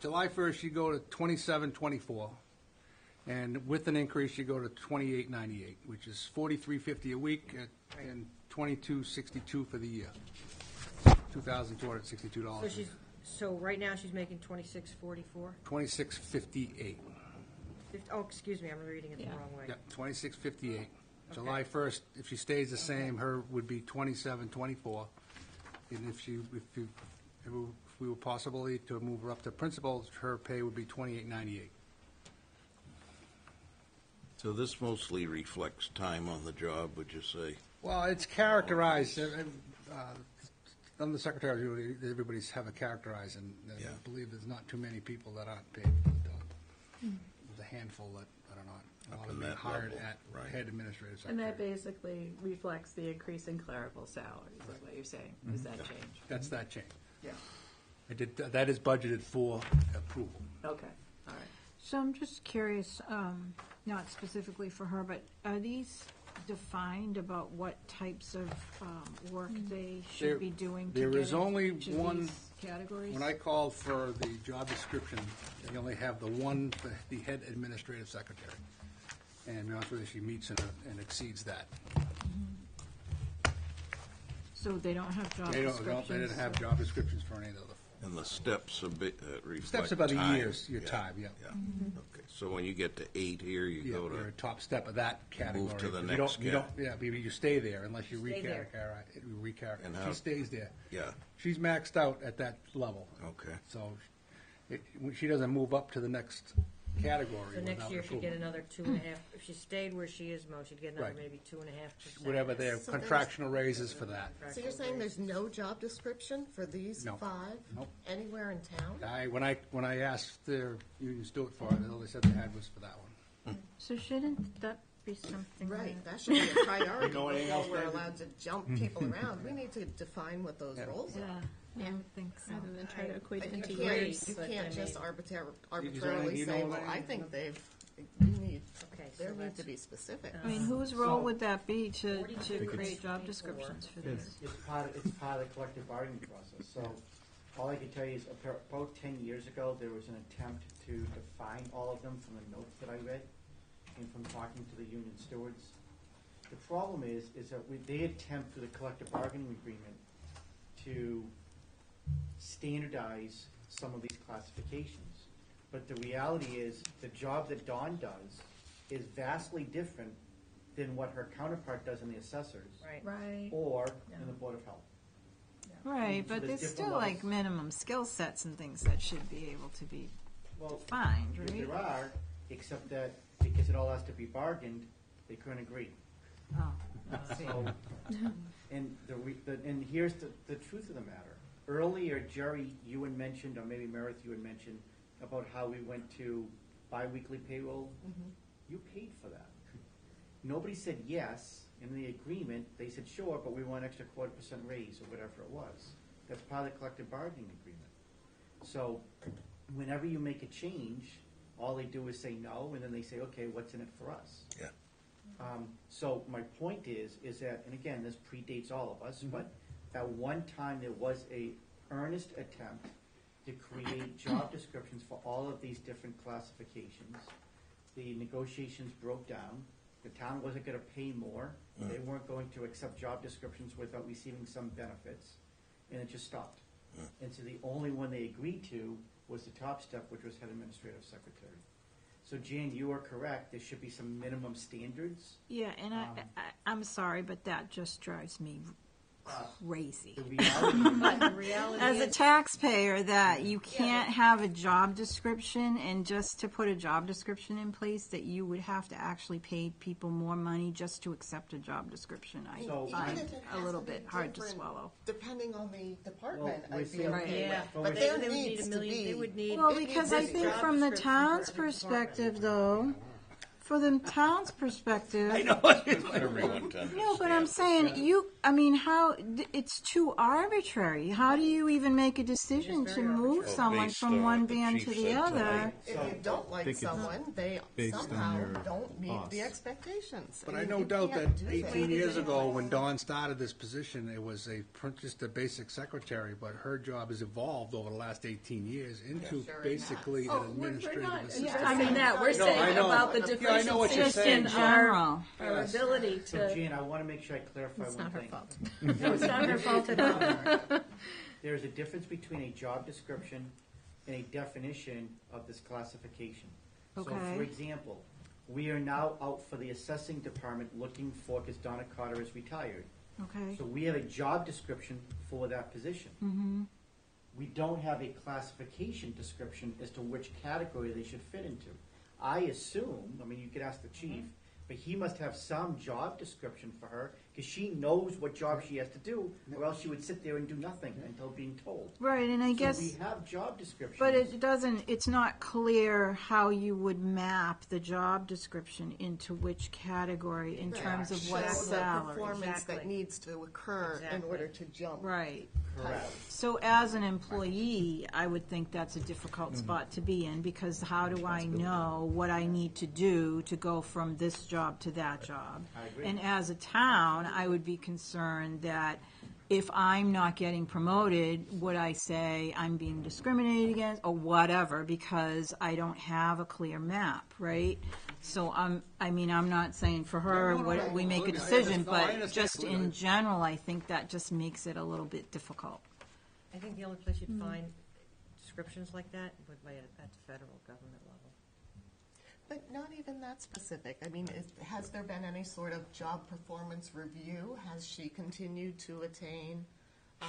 July 1st, she'd go to 27.24. And with an increase, she'd go to 28.98, which is $43.50 a week and $22.62 for the year. $2,262. So she's, so right now she's making 26.44? $26.58. Oh, excuse me, I'm reading it the Yeah. wrong way. Yep, 26.58. July 1st, if she stays the same, her would be 27.24. And if we were possibly to move her up to principal, her pay would be 28.98. So this mostly reflects time on the job, would you say? Well, it's characterized, under the secretary, everybody's have it characterized, and I Yeah. believe there's not too many people that aren't paid. There's a handful that are not. A lot Up of in them that hired level, at right. head administrative And secretary. that basically reflects the increase in clerical salaries, is what you're saying, is that change? That's that change. Yeah. That is budgeted for approval. Okay, all right. So I'm just curious, not specifically for her, but are these defined about what types of work they There- should be doing to there get is only into each of one- these categories? When I called for the job description, they only have the one, the head administrative secretary. And to be honest with you, she meets and exceeds that. So they don't have job They descriptions? didn't have job descriptions for any of the And the steps a bit reflect steps about the time. years, your time, yeah. Yeah, okay. So when you get to 8 here, you Yeah, go you're a to, top step of that category. to the You next don't- you don't- Yeah, you stay there unless you Stay there. recharacterize. And how- She stays there. yeah, She's maxed out at that level. okay. So she doesn't move up to the next category So next without year she'd approval. get another 2.5, if she stayed where she is, Mo, she'd get another Right. maybe 2.5%. Whatever their So there's- contractual raises for that. So you're saying there's no job description for these No. 5 Nope. anywhere in town? When I asked their union steward for it, all they said they had was for that one. So shouldn't that be something Right, that- that should be a priority You know anything before else, we're David? allowed to jump people around. We need to define what those Yeah. roles are. Yeah, I would think so. Rather than try to equate it You into can't, years. you but I can't just mean- arbitrarily you know say, what well, I I mean? think you need, Okay, so there need that's, to be specific. I mean, whose role So- would that be to 42 create job 24. descriptions for this? It's part of the collective bargaining process. So all I can tell you is about 10 years ago, there was an attempt to define all of them from the notes that I read and from talking to the union stewards. The problem is that they attempt through the collective bargaining agreement to standardize some of these classifications. But the reality is, the job that Dawn does is vastly different than what her counterpart does in the assessors right. Right. or in the Board of Health. Right, So but there's there's different still like levels. minimum skill sets and things that should be able to be Well, defined, right? there are, except that because it all has to be bargained, they couldn't agree. Oh, So, and here's the truth of the matter. Earlier, Jerry, you had mentioned, or maybe Meredith, you had mentioned about how we went to biweekly payroll. You paid for that. Nobody said yes in the agreement. They said sure, but we want an extra 0.25% raise or whatever it was. That's part of the collective bargaining agreement. So, whenever you make a change, all they do is say no, and then they say, okay, what's in it for us? Yeah. So my point is that, and again, this predates all of us, but at one time there was a earnest attempt to create job descriptions for all of these different classifications. The negotiations broke down. The town wasn't going to pay more. They weren't going to accept job descriptions without receiving some benefits, and it just stopped. And so the only one they agreed to was the top step, which was head administrative secretary. So Jan, you are correct. There should be some minimum standards. yeah, and I'm sorry, but that just drives me crazy. The reality, But the reality As a is, taxpayer, that you can't have a job description, and just to put a job description in place, that you would have to actually pay people more money just to accept a job description, I So, find Even if it a has little to be bit hard to different, swallow. Depending on the department, Well, we're I'd be saying- okay yeah, with. but But we're there saying- they would need needs a to million, they be. would need. Well, It because needs I to think be from the description for town's every department. perspective, though, for the town's perspective. Everyone to No, but I'm understand. saying, it's too arbitrary. How do you even make a decision It is to very move arbitrary. someone Based from on one what the band chief to the said other? tonight. If you don't like think it's someone, they based on somehow your don't meet the boss. expectations. But I I mean, no you doubt can't that do 18 years ago, when Dawn started this position, it was just a basic secretary, but her job has evolved over the last 18 years into Sure it basically has. an administrative assistant. I mean, that, we're No, saying I know. about the Yeah, I know what you're deficiencies saying. in Just in our, general. our ability So to, Jan, I want to make sure I clarify It's one not her thing. fault. it's not her fault at all. There's a difference between a job description and a definition of this classification. So, Okay. for example, we are now out for the assessing department looking for, because Donna Carter is retired. Okay. So we have a job description for that position. Mm-hmm. We don't have a classification description as to which category they should fit into. I assume, I mean, you could ask the chief, but he must have some job description for her, because she knows what job she has to do, or else she would sit there and do nothing until being told. Right, and I So guess. we have job descriptions. But it's not clear how you would map the job description into which category in terms of what Show the salary. performance that Exactly. needs to occur in Exactly. order to jump. Right. Correct. So as an employee, I would think that's a difficult spot to be in, because how do I know what I need to do to go from this job to that job? I agree. And as a town, I would be concerned that if I'm not getting promoted, would I say I'm being discriminated against or whatever, because I don't have a clear map, right? So I'm not saying for her, we make a decision, but just in general, I think that just makes it a little bit difficult. I think the only place you'd find descriptions like that would be at the federal government level. But not even that specific. I mean, has there been any sort of job performance review? Has she continued to attain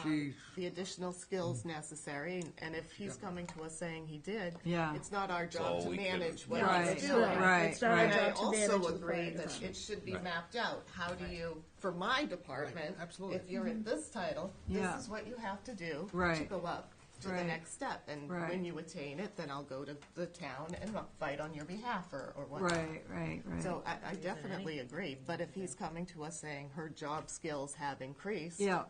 She- the additional skills necessary? And if he's coming to us saying he did, Yeah. it's not our job all to we can- manage what Right, he's doing. right, It's not our And I job to manage also the agree fire that department. it should be mapped out. How do you, for my department, absolutely. if you're at this title, Yeah. this is what you have to do to Right. go up to the Right. next step. And Right. when you attain it, then I'll go to the town and I'll fight on your behalf or whatnot. Right. So I definitely agree, but if he's coming to us saying her job skills have increased. Yeah,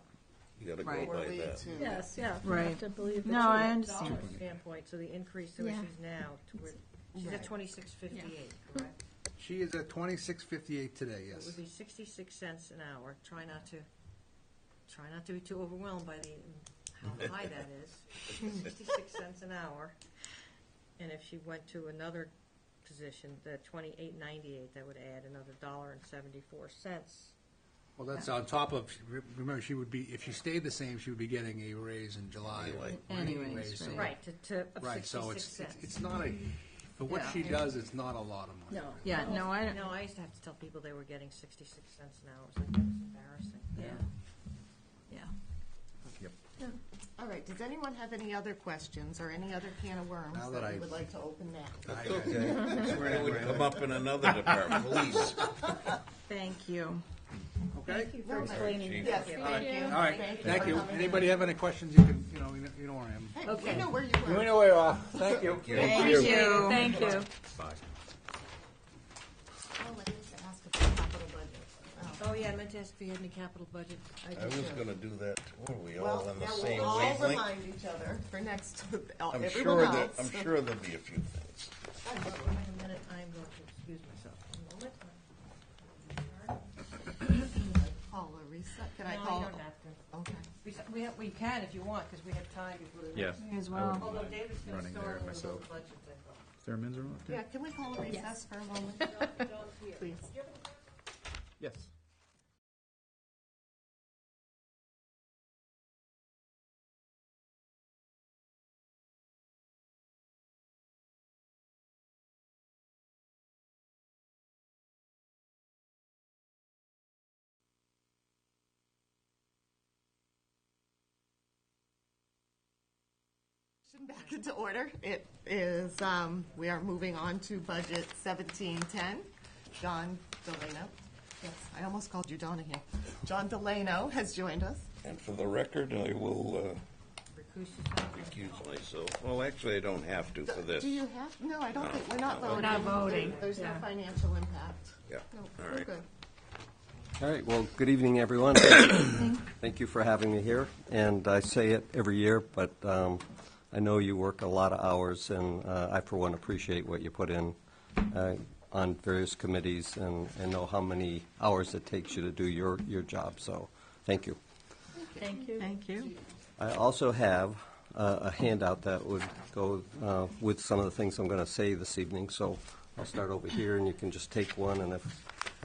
You gotta Right. go Were by we that. to? Yes, yeah, we Right. have to believe the no, I truth. understand. Dollar standpoint, so the increase to where Yeah. she's now, to where, she's at Right. 26.58, correct? She is at 26.58 today, It yes. would be 66 cents an hour. Try not to be too overwhelmed by how high that is. 66 cents an hour. And if she went to another position, the 28.98, that would add another $1.74. Well, that's on top of, remember, she would be, if she stayed the same, she would be getting a raise in July. Anyway. Anyways, so- right. Right, of Right, so 66 it's cents. not a, for what Yeah. she does, it's not a lot of money. No. Yeah, no, I don't. No, I used to have to tell people they were getting 66 cents an hour. It was like, that was embarrassing. Yeah. All right, does anyone have any other questions or any other can of worms Now that that I- you would like to open now? That's okay. It would come up in another department, please. Thank you. Okay? Thank you for explaining. Chief. Yes, thank you. All right, Thank you thank for you. coming in. Anybody have any questions, you can, you know where I am. Hey, Okay. we know where you We were. know where you are. Thank you. Thank you. Thank you. Oh, I need to ask about capital budget. Oh, yeah, I meant to ask if you had any capital budget. I was gonna do that. What, are we all Well, on the now same we'll all wavelength? remind each other for next, I'm everyone sure else. I'm sure there'll be a few things. Wait a minute, I'm going to excuse myself. A moment. Call a reset, can I No, call? you don't have to. Okay. We can if you want, because we have time before the. Yeah. Me as well. Although David's going to Running start there on those myself. budgets, I thought. Thurman's are on? Yeah, can we call a recess for a moment, John's here. please? Yes. Back into order. It is, we are moving on to budget 1710. John Delano, yes, I almost called you Donahue. John Delano has joined us. And for the record, I will recuse myself. Well, actually, I don't have to for this. Do you have? No, I don't think, we're not voting. We're not voting. There's no Yeah. financial impact. Yeah, No, all we're right. good. All right, well, good evening, everyone. Thank you for having me here. And I say it every year, but I know you work a lot of hours, and I, for one, appreciate what you put in on various committees and know how many hours it takes you to do your job. So, thank you. Thank you. Thank you. I also have a handout that would go with some of the things I'm going to say this evening. So I'll start over here, and you can just take one, and I've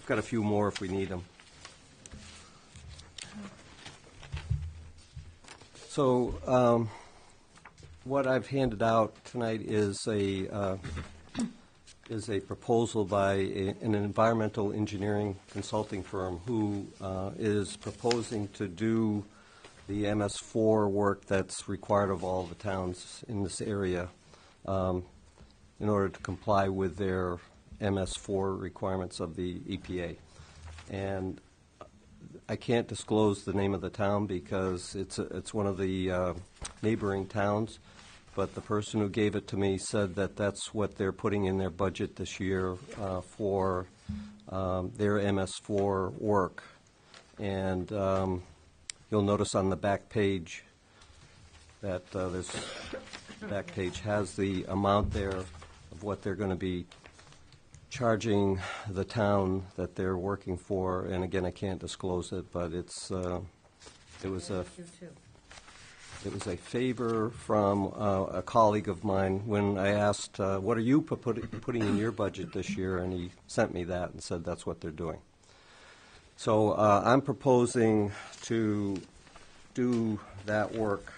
got a few more if we need them. So what I've handed out tonight is a proposal by an environmental engineering consulting firm who is proposing to do the MS4 work that's required of all the towns in this area in order to comply with their MS4 requirements of the EPA. And I can't disclose the name of the town because it's one of the neighboring towns, but the person who gave it to me said that that's what they're putting in their budget this year for their MS4 work. And you'll notice on the back page that this back page has the amount there of what they're going to be charging the town that they're working for, and again, I can't disclose it, but it was a favor from a colleague of mine when I asked, what are you putting in your budget this year? And he sent me that and said that's what they're doing. So I'm proposing to do that work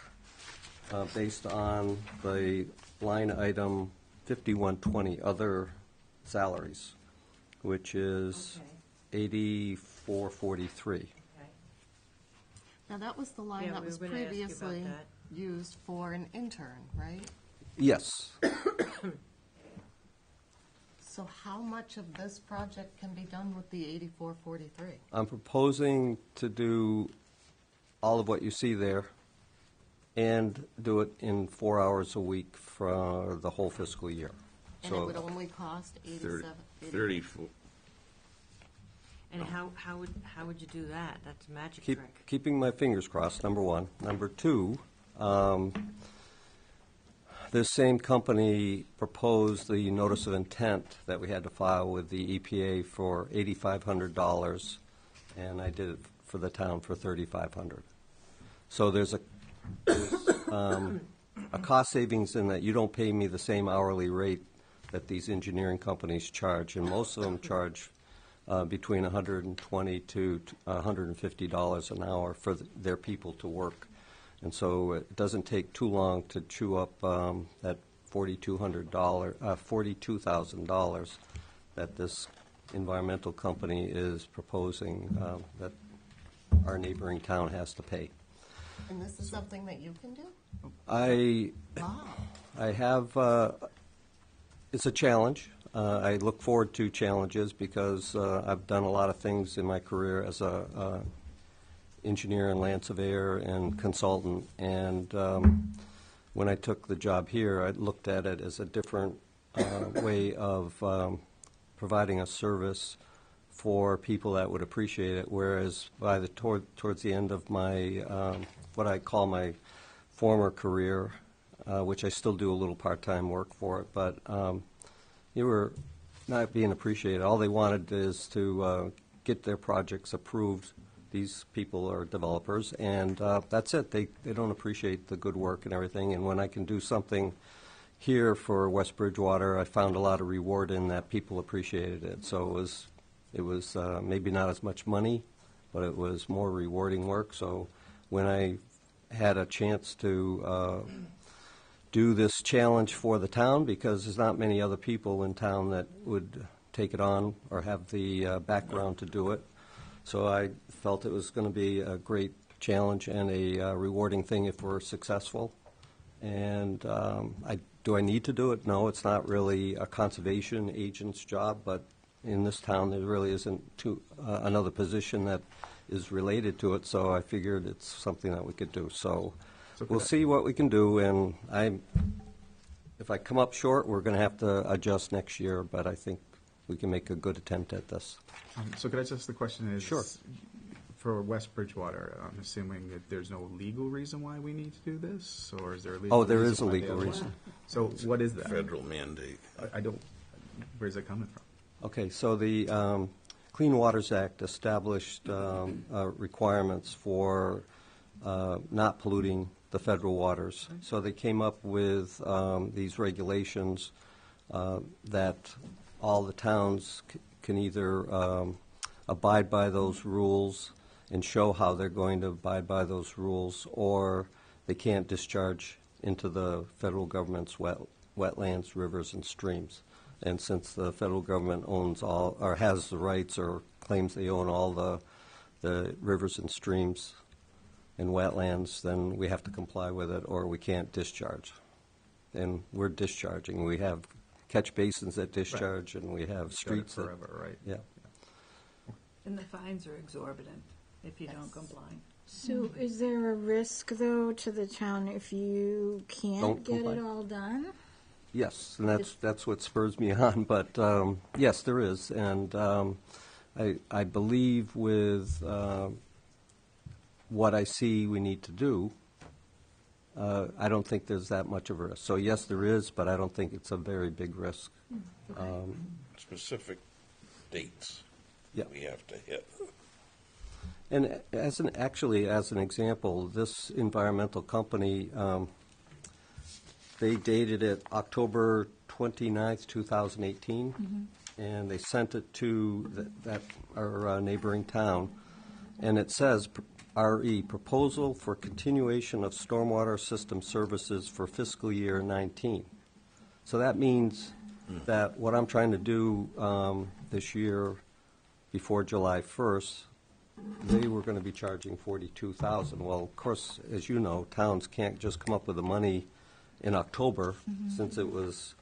based on the line item 5120, other salaries, which is 8443. Now, that was the line Yeah, that we was were gonna ask you about previously that. used for an intern, right? Yes. So how much of this project can be done with the 8443? I'm proposing to do all of what you see there and do it in 4 hours a week for the whole fiscal year. And it would only cost 87? 34. And how would you do that? That's a magic Keep, trick. keeping my fingers crossed, number one. Number two, this same company proposed the notice of intent that we had to file with the EPA for $8,500, and I did it for the town for $3,500. So there's a cost savings in that you don't pay me the same hourly rate that these engineering companies charge, and most of them charge between $120 to $150 an hour for their people to work. And so it doesn't take too long to chew up that $42,000 that this environmental company is proposing that our neighboring town has to pay. And this is something that you can do? I have, it's a challenge. I look forward to challenges because I've done a lot of things in my career as a engineer and land surveyor and consultant. And when I took the job here, I looked at it as a different way of providing a service for people that would appreciate it. Whereas by the towards the end of my what I call my former career, which I still do a little part-time work for it, but you were not being appreciated. All they wanted is to get their projects approved. These people are developers, and that's it. They don't appreciate the good work and everything. And when I can do something here for West Bridgewater, I found a lot of reward in that. People appreciated it. So it was maybe not as much money, but it was more rewarding work. So when I had a chance to do this challenge for the town, because there's not many other people in town that would take it on or have the background to do it. So I felt it was going to be a great challenge and a rewarding thing if we're successful. And do I need to do it? No, it's not really a conservation agent's job, but in this town, there really isn't another position that is related to it, so I figured it's something that we could do. So we'll see what we can do, and if I come up short, we're going to have to adjust next year, but I think we can make a good attempt at this. So could I just, the question is, Sure. For West Bridgewater, I'm assuming that there's no legal reason why we need to do this, or is there a legal reason? Oh, there is a why they legal allow it? reason. So what is that? Federal mandate. I don't, where's it coming from? Okay, so the Clean Waters Act established requirements for not polluting the federal waters. So they came up with these regulations that all the towns can either abide by those rules and show how they're going to abide by those rules, or they can't discharge into the federal government's wetlands, rivers, and streams. And since the federal government owns all, or has the rights, or claims they own all the rivers and streams and wetlands, then we have to comply with it, or we can't discharge. And we're discharging. We have catch basins that discharge, and we have streets that, forever, right? yeah. And the fines are exorbitant if you don't comply. So is there a risk, though, to the town if you can't Don't get comply. it all done? Yes, and that's what spurs me on. But yes, there is, and I believe with what I see we need to do, I don't think there's that much of a risk. So yes, there is, but I don't think it's a very big risk. Specific dates Yeah. we have to hit. And as an example, this environmental company, they dated it October 29th, 2018, and they sent it to our neighboring town, and it says, RE, proposal for continuation of stormwater system services for fiscal year 19. So that means that what I'm trying to do this year before July 1st, they were going to be charging $42,000. Well, of course, as you know, towns can't just come up with the money in October, since it was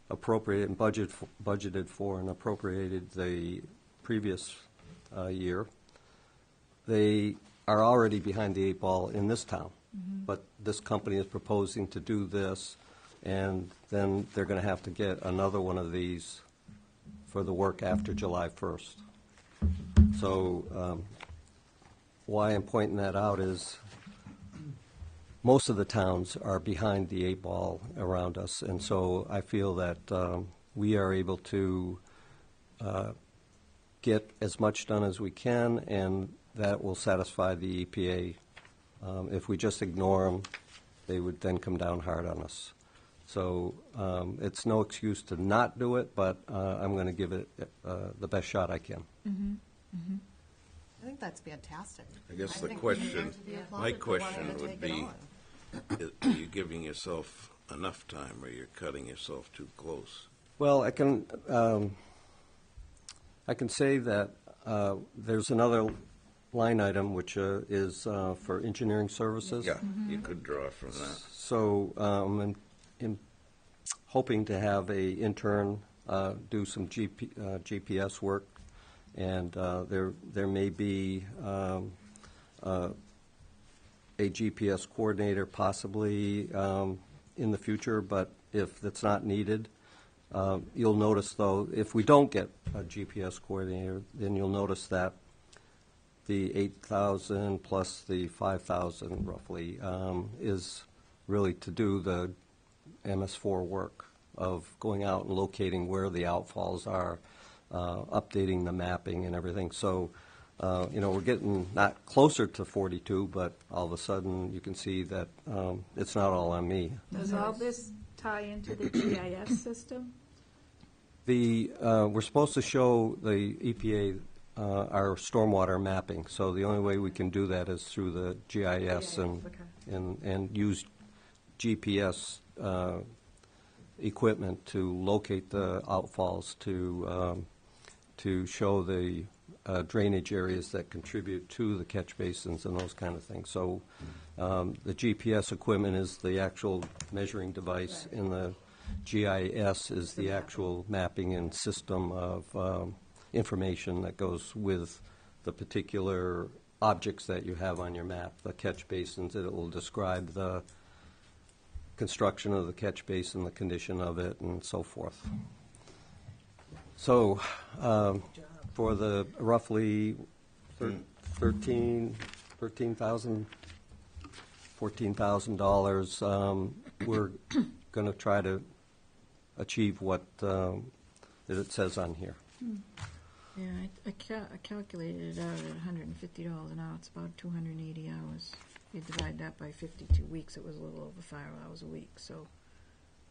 appropriated and budgeted for and appropriated the previous year. They are already behind the 8 ball in this town, but this company is proposing to do this, and then they're going to have to get another one of these for the work after July 1st. So why I'm pointing that out is most of the towns are behind the 8 ball around us, and so I feel that we are able to get as much done as we can, and that will satisfy the EPA. If we just ignore them, they would then come down hard on us. So it's no excuse to not do it, but I'm going to give it the best shot I can. I think that's fantastic. I guess I the think we deserve question, to be applauded my for wanting question to would take it be, on. are you giving yourself enough time, or you're cutting yourself too close? Well, I can say that there's another line item which is for engineering services. Yeah, you could draw from that. So I'm hoping to have a intern do some GPS work, and there may be a GPS coordinator possibly in the future, but if that's not needed, you'll notice, though, if we don't get a GPS coordinator, then you'll notice that the 8,000 plus the 5,000 roughly is really to do the MS4 work of going out and locating where the outfalls are, updating the mapping and everything. So, we're getting not closer to 42, but all of a sudden you can see that it's not all on me. Does all this tie into the GIS system? We're supposed to show the EPA our stormwater mapping, so the only way we can do that is through the GIS and use GPS equipment to locate the outfalls to show the drainage areas that contribute to the catch basins and those kind of things. So the GPS equipment is the actual measuring device, and the GIS is the actual mapping and system of information that goes with the particular objects that you have on your map. The catch basins, it will describe the construction of the catch basin, the condition of it, and so forth. So for the roughly $14,000, we're going to try to achieve what that it says on here. Yeah, I calculated it out at $150 an hour. It's about 280 hours. You divide that by 52 weeks, it was a little over 5 hours a week. So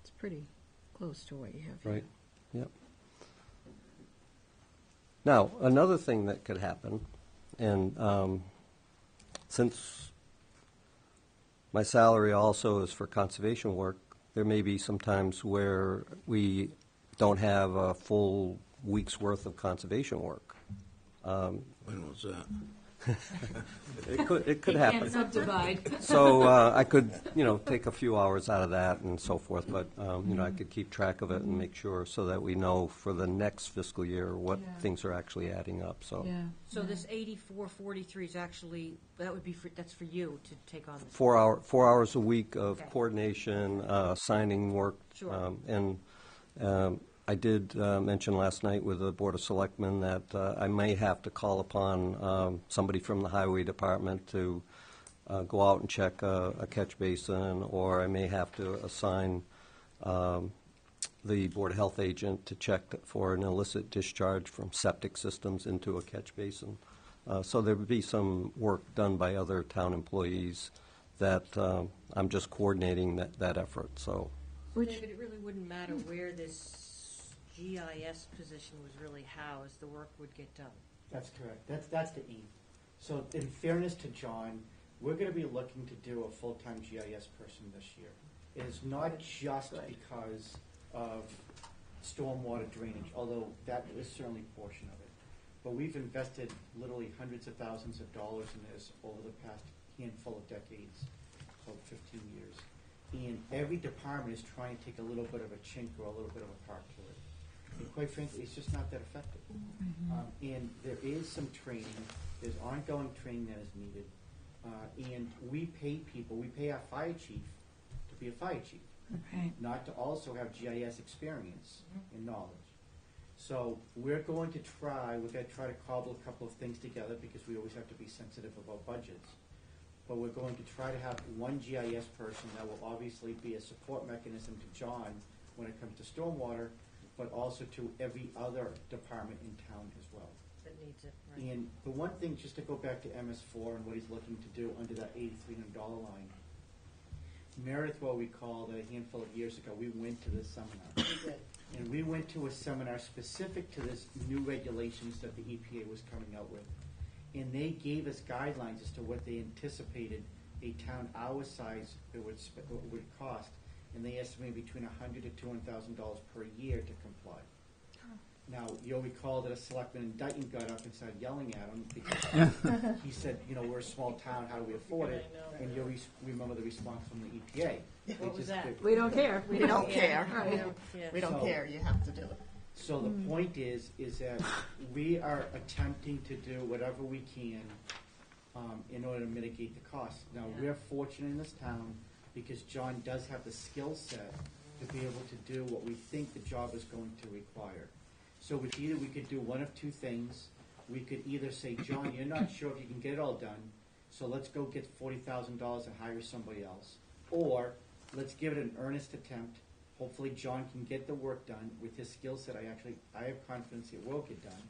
it's pretty close to what you have here. Right. Yep. Now, another thing that could happen, and since my salary also is for conservation work, there may be some times where we don't have a full week's worth of conservation work. When was that? It could happen. Can't subdivide. So I could, take a few hours out of that and so forth, but, I could keep track of it and make sure so that we know for the next fiscal year what things are actually adding up, so. Yeah. So this 8443 is actually, that's for you to take on this. 4 hours a week of Okay. coordination, signing work. Sure. And I did mention last night with the Board of Selectmen that I may have to call upon somebody from the Highway Department to go out and check a catch basin, or I may have to assign the Board of Health agent to check for an illicit discharge from septic systems into a catch basin. So there would be some work done by other town employees that I'm just coordinating that effort, so. David, it really wouldn't matter where this GIS position was really housed, the work would get done. That's correct. That's the aim. So in fairness to John, we're going to be looking to do a full-time GIS person this year. It is not just because of stormwater drainage, although that is certainly a portion of it. But we've invested literally hundreds of thousands of dollars in this over the past handful of decades, about 15 years. And every department is trying to take a little bit of a chink or a little bit of a part to it. And quite frankly, it's just not that effective. And there is some training, there's ongoing training that is needed. And we pay people, we pay our fire chief to be a fire chief, Right. not to also have GIS experience and knowledge. So we're going to try to cobble a couple of things together because we always have to be sensitive about budgets. But we're going to try to have one GIS person that will obviously be a support mechanism to John when it comes to stormwater, but also to every other department in town as well. That needs it, right? And the one thing, just to go back to MS4 and what he's looking to do under that $8,300 line, Meredith will recall that a handful of years ago, we went to this seminar. And we went to a seminar specific to this new regulations that the EPA was coming out with. And they gave us guidelines as to what they anticipated a town our size would cost. And they estimated between $100,000 to $200,000 per year to comply. Now, you'll recall that a selectman in Dayton got up and started yelling at him because he said, we're a small town, how do we afford it? And you'll remember the response from the EPA. What was that? We don't care. We don't care. Yeah. We don't So- care, you have to do it. So the point is that we are attempting to do whatever we can in order to mitigate the costs. Now, we're fortunate in this town because John does have the skill set to be able to do what we think the job is going to require. So we could do one of two things. We could either say, John, you're not sure if you can get it all done, so let's go get $40,000 and hire somebody else. Or let's give it an earnest attempt. Hopefully John can get the work done with his skill set. I have confidence it will get done.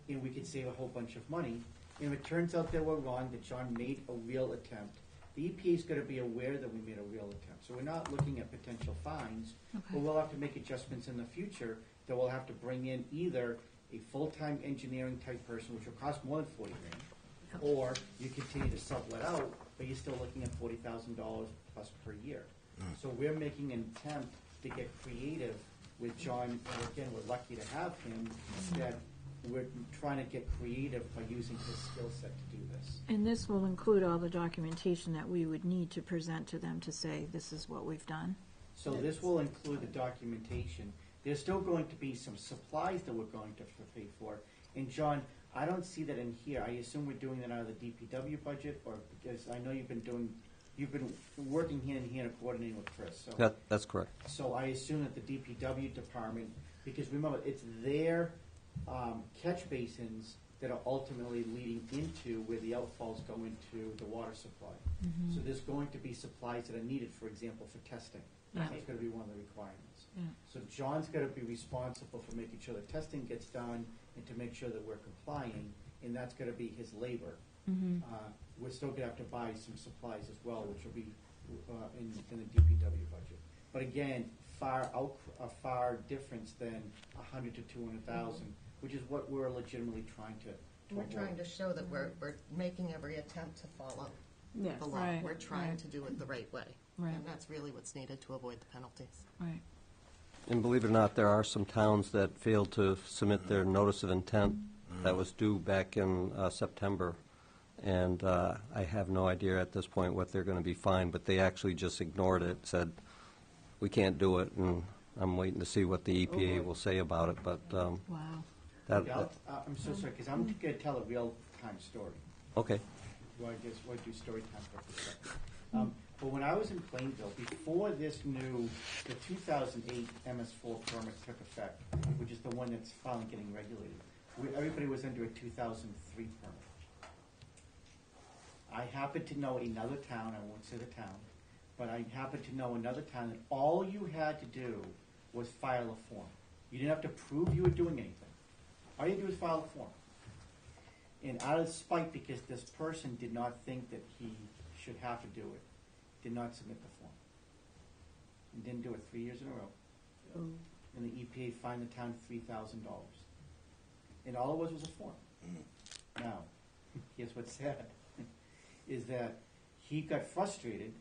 And we could save a whole bunch of money. And if it turns out that we're wrong, that John made a real attempt, the EPA is going to be aware that we made a real attempt. So we're not looking at potential fines, but we'll have to make adjustments in the future that we'll have to bring in either a full-time engineering type person, which will cost more than $40,000, or you continue to sublet out, but you're still looking at $40,000 plus per year. So we're making an attempt to get creative with John, and again, we're lucky to have him, that we're trying to get creative by using his skill set to do this. And this will include all the documentation that we would need to present to them to say, this is what we've done. So this will include the documentation. There's still going to be some supplies that we're going to pay for. And John, I don't see that in here. I assume we're doing that out of the DPW budget, or because I know you've been working hand in hand and coordinating with Chris. So That's correct. So I assume that the DPW department, because remember, it's their catch basins that are ultimately leading into where the outfalls go into the water supply. So there's going to be supplies that are needed, for example, for testing. Yeah. That's going to be one of the requirements. Yeah. So John's got to be responsible for making sure that testing gets done and to make sure that we're complying, and that's going to be his labor. We're still going to have to buy some supplies as well, which will be in the DPW budget. But again, a far difference than 100 to 200,000, which is what we're legitimately trying to. We're trying to show that we're making every attempt to follow Yes. the law. Right, We're trying right. to do it the right way. Right. And that's really what's needed to avoid the penalties. Right. And believe it or not, there are some towns that failed to submit their notice of intent that was due back in September. And I have no idea at this point what they're going to be fined, but they actually just ignored it, said, we can't do it, and I'm waiting to see what the EPA will say about it, but Wow. I'm so sorry, because I'm going to tell a real-time story. okay. Well, I guess we'll do story time for a second. But when I was in Plainville, before the 2008 MS4 permit took effect, which is the one that's finally getting regulated, everybody was under a 2003 permit. I happen to know another town, I won't say the town, but I happen to know another town that all you had to do was file a form. You didn't have to prove you were doing anything. All you had to do was file a form. And out of spite, because this person did not think that he should have to do it, did not submit the form. And didn't do it 3 years in a row. And the EPA fined the town $3,000. And all it was a form. Now, here's what's sad, is that he got frustrated,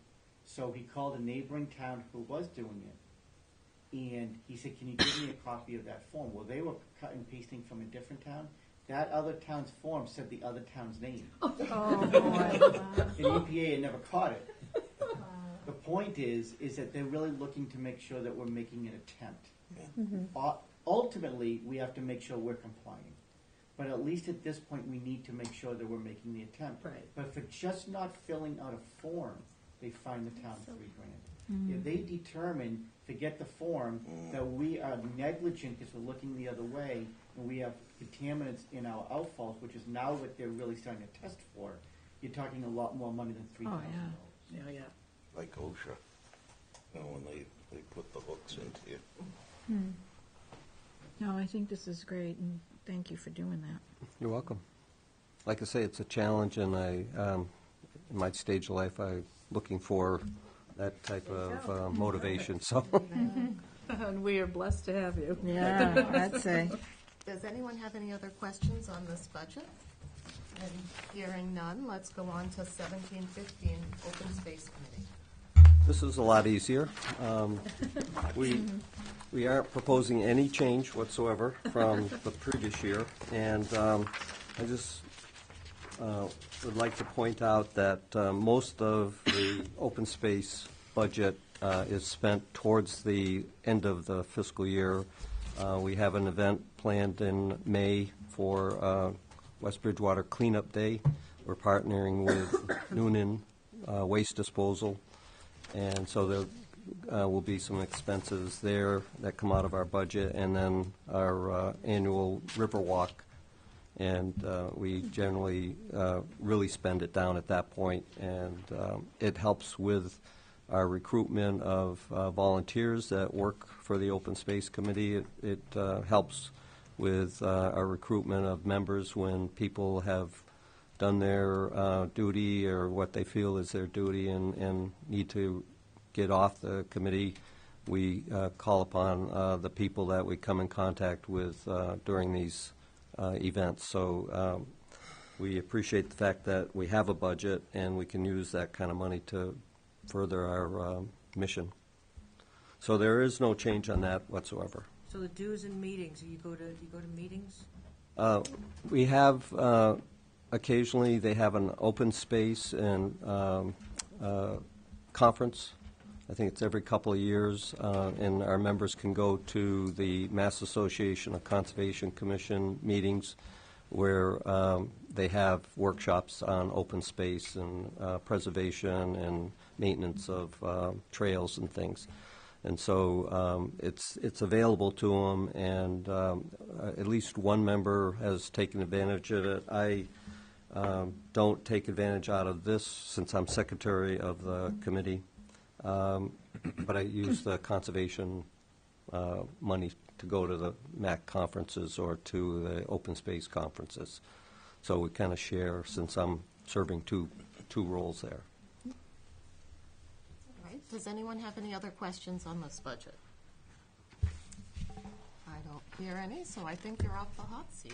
so he called a neighboring town who was doing it. And he said, can you give me a copy of that form? Well, they were cutting and pasting from a different town. That other town's form said the other town's name. Oh, boy. And EPA had never caught it. The point is that they're really looking to make sure that we're making an attempt. Ultimately, we have to make sure we're complying. But at least at this point, we need to make sure that we're making the attempt. Right. But for just not filling out a form, they fine the town $3,000. If they determine, forget the form, that we are negligent because we're looking the other way, and we have contaminants in our outfalls, which is now what they're really starting to test for, you're talking a lot more money than $3,000. Yeah. Like OSHA, you know, when they put the hooks into you. No, I think this is great, and thank you for doing that. You're welcome. Like I say, it's a challenge, and in my stage of life, I'm looking for that type of motivation, so. And we are blessed to have you. Yeah, I'd say. Does anyone have any other questions on this budget? And hearing none, let's go on to 1715, Open Space Committee. This is a lot easier. We aren't proposing any change whatsoever from the previous year, and I just would like to point out that most of the open space budget is spent towards the end of the fiscal year. We have an event planned in May for West Bridgewater Cleanup Day. We're partnering with Noonan Waste Disposal, and so there will be some expenses there that come out of our budget, and then our annual river walk. And we generally really spend it down at that point, and it helps with our recruitment of volunteers that work for the Open Space Committee. It helps with our recruitment of members when people have done their duty or what they feel is their duty and need to get off the committee. We call upon the people that we come in contact with during these events. So we appreciate the fact that we have a budget and we can use that kind of money to further our mission. So there is no change on that whatsoever. So the dues and meetings, you go to meetings? We have, occasionally, they have an open space and conference. I think it's every couple of years, and our members can go to the Mass Association of Conservation Commission meetings where they have workshops on open space and preservation and maintenance of trails and things. And so it's available to them, and at least one member has taken advantage of it. I don't take advantage out of this since I'm secretary of the committee, but I use the conservation money to go to the MAC conferences or to the open space conferences. So we kind of share since I'm serving two roles there. All right. Does anyone have any other questions on this budget? I don't hear any, so I think you're off the hot seat.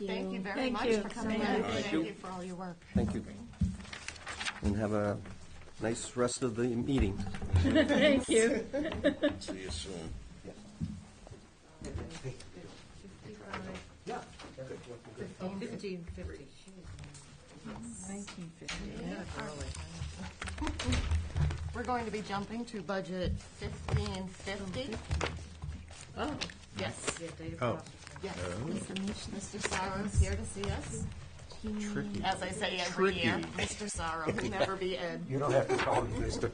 Thank you very much for coming in. Thank you for all your work. Thank you. And have a nice rest of the meeting. Thank you. See you soon. Yeah. 1550. 1950. Yeah, that's early. We're going to be jumping to budget 1550. Oh, Yes. Yeah, data Oh. processing. Yes. Mr. Sorrow's here to see us. Tricky. As I say every year, Mr. Sorrow, who never be Ed. You don't have to call me Mr.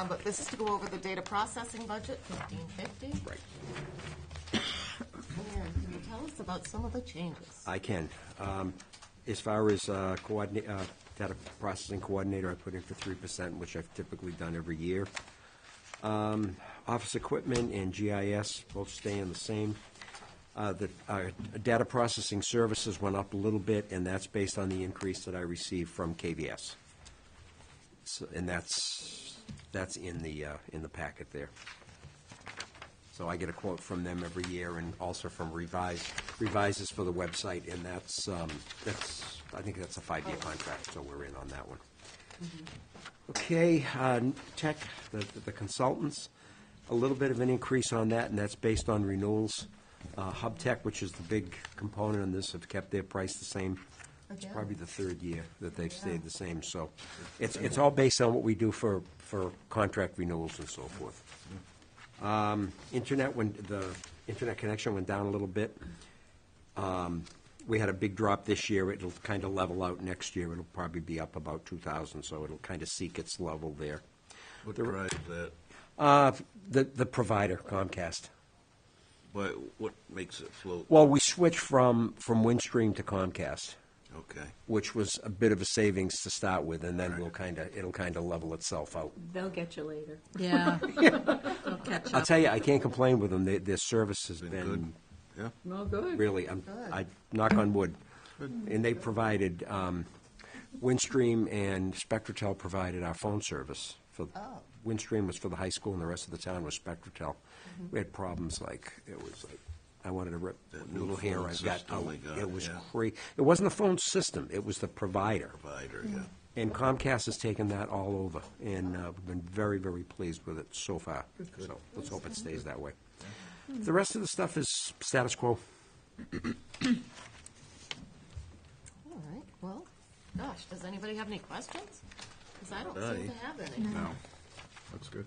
But this is to go over the data processing budget, 1550. Right. And can you tell us about some of the changes? I can. As far as data processing coordinator, I put in for 3%, which I've typically done every year. Office equipment and GIS both staying the same. The data processing services went up a little bit, and that's based on the increase that I received from KVS. So, and that's in the packet there. So I get a quote from them every year, and also from Revises for the website, and that's I think that's a 5-year contract, so we're in on that one. Okay, tech, the consultants, a little bit of an increase on that, and that's based on renewals. Hub Tech, which is the big component in this, have kept their price the same. It's Again. probably the third year that they've stayed the same, so it's all based on what we do for contract renewals and so forth. The internet connection went down a little bit. We had a big drop this year. It'll kind of level out next year. It'll probably be up about 2,000, so it'll kind of seek its level there. What drives that? The provider, Comcast. What makes it float? Well, we switched from Windstream to Comcast, Okay. which was a bit of a savings to start with, and then it'll kind of level itself out. they'll get you later. Yeah. They'll catch I'll up. tell you, I can't complain with them. Their service has Been been good. Yeah. No good. really, I knock on wood. And they provided, Windstream and Spectratel provided our phone service. Windstream was for the high school, and the rest of the town was Spectratel. We had problems it was like, I wanted to rip That the little new hair phone I got system out. they got, It was yeah. crazy. It wasn't the phone system, it was the provider. Provider, yeah. And Comcast has taken that all over, and we've been very, very pleased with it so far. So let's hope it stays that way. The rest of the stuff is status quo. All right, well, gosh, does anybody have any questions? Because I don't seem to have any. No, that's good.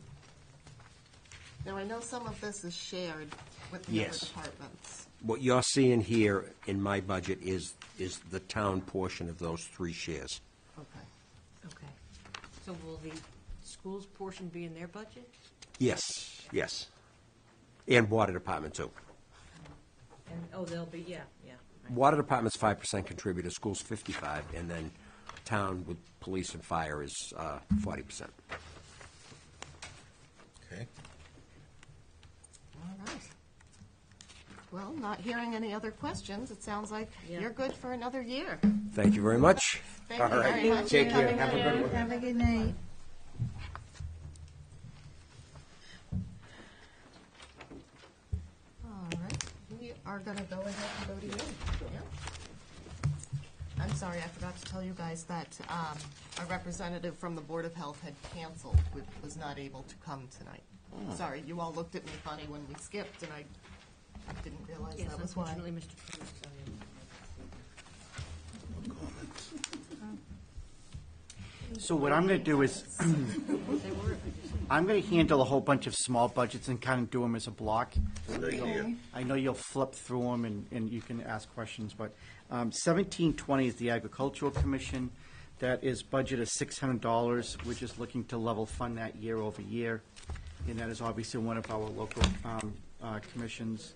Now, I know some of this is shared with the other Yes. departments. What you're seeing here in my budget is the town portion of those 3 shares. Okay. Okay. So will the school's portion be in their budget? Yes, yes. And water department too. And, they'll be, yeah. Right. Water department's 5% contributor, school's 55, and then town with police and fire is 40%. Okay. All right. Well, not hearing any other questions, it sounds like Yeah. you're good for another year. Thank you very much. Thank you very much. Take for care. coming Have a in. good one. Have a good night. All right, we are going to go ahead and go to you. Yeah. I'm sorry, I forgot to tell you guys that a representative from the Board of Health had canceled, was not able to come tonight. Sorry, you all looked at me funny when we skipped, and I I didn't realize Yes, that was why. unfortunately, Mr. Cruz, So what I'm going to do is, I'm going to handle a whole bunch of small budgets and kind of do them as a block. I know you'll flip through them and you can ask questions, but 1720 is the Agricultural Commission. That is budget of $600. We're just looking to level fund that year over year. And that is obviously one of our local commissions.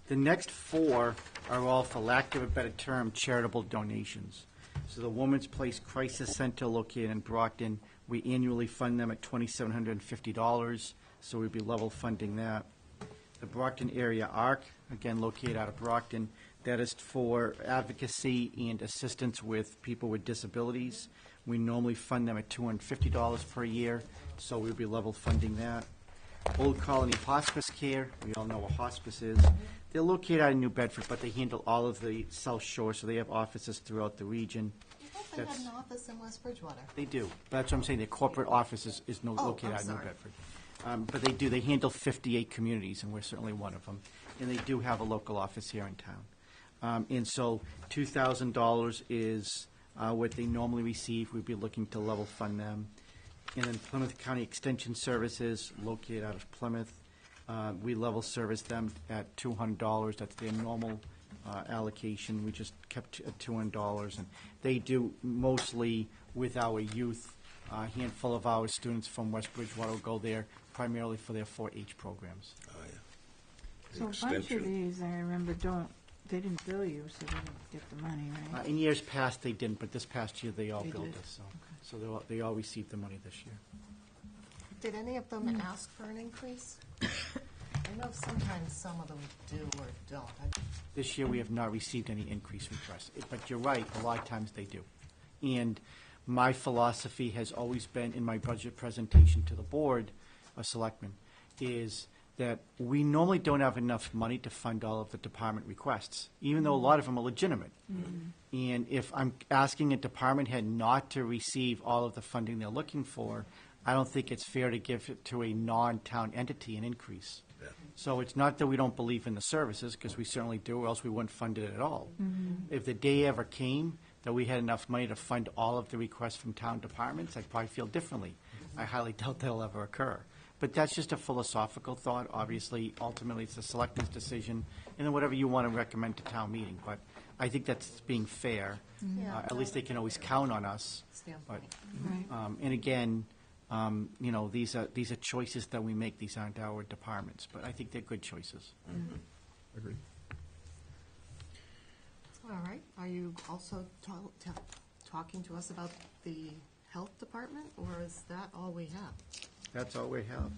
The next four are all, for lack of a better term, charitable donations. So the Women's Place Crisis Center located in Brockton, we annually fund them at $2,750, so we'd be level funding that. The Brockton Area ARC, again located out of Brockton, that is for advocacy and assistance with people with disabilities. We normally fund them at $250 per year, so we'd be level funding that. Old Colony Hospice Care, we all know what hospice is. They're located out in New Bedford, but they handle all of the South Shore, so they have offices throughout the region. I thought they had an office in West Bridgewater. They do. That's what I'm saying, their corporate office is located out in New Bedford. But they do, they handle 58 communities, and we're certainly one of them. And they do have a local office here in town. And so $2,000 is what they normally receive. We'd be looking to level fund them. And then Plymouth County Extension Services, located out of Plymouth, we level service them at $200. That's their normal allocation. We just kept at $200. And they do mostly with our youth. A handful of our students from West Bridgewater will go there primarily for their 4-H programs. Oh, yeah. So a bunch of these, I remember, they didn't bill you, so they didn't get the money, right? In years past, they didn't, but this past year, they all They billed did? us. So they all received the money this year. Did any of them ask for an increase? I know sometimes some of them do or don't. This year, we have not received any increase requests. But you're right, a lot of times they do. And my philosophy has always been, in my budget presentation to the board of selectmen, is that we normally don't have enough money to fund all of the department requests, even though a lot of them are legitimate. And if I'm asking a department head not to receive all of the funding they're looking for, I don't think it's fair to give it to a non-town entity an increase. Yeah. So it's not that we don't believe in the services, because we certainly do, or else we wouldn't fund it at all. If the day ever came that we had enough money to fund all of the requests from town departments, I'd probably feel differently. I highly doubt that'll ever occur. But that's just a philosophical thought. Obviously, ultimately, it's the selectmen's decision, and then whatever you want to recommend to town meeting. But I think that's being fair. Yeah. At least they can always count on us. But, Standpoint. and again, you know, these are choices that we make. These aren't our departments, but I think they're good choices. Agreed. All right. Are you also talking to us about the health department, or is that all we have? That's all we have.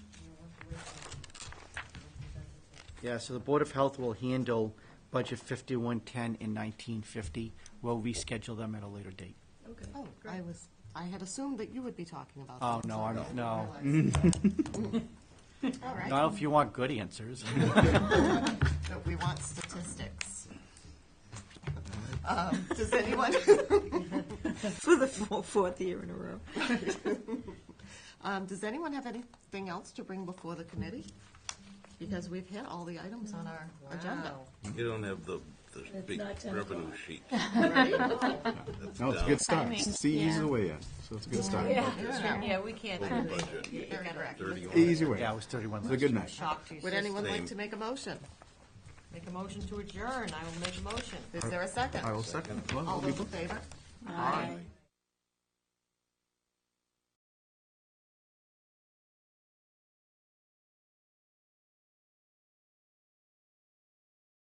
Yeah, so the Board of Health will handle Budget 5110 and 1950. We'll reschedule them at a later date. Okay. Oh, I had assumed that you would be talking about Oh, that. no, so I don't, no. All right. Not if you want good answers. But we want statistics. Does anyone, For the fourth year in a row. does anyone have anything else to bring before the committee? Because we've hit all the items on our agenda. You don't have the big not 10 revenue sheet. No, it's a good start. CE's the way in, so it's a good start. Yeah, we can't. Total budget, Very correct. 31. Easy way. Yeah, it was 31 It's a last good year. night. Shocked you. Would anyone like Same. to make a motion? Make a motion to adjourn. I will make a motion. Is there a second? I will second. Well, All those in favor? Aye.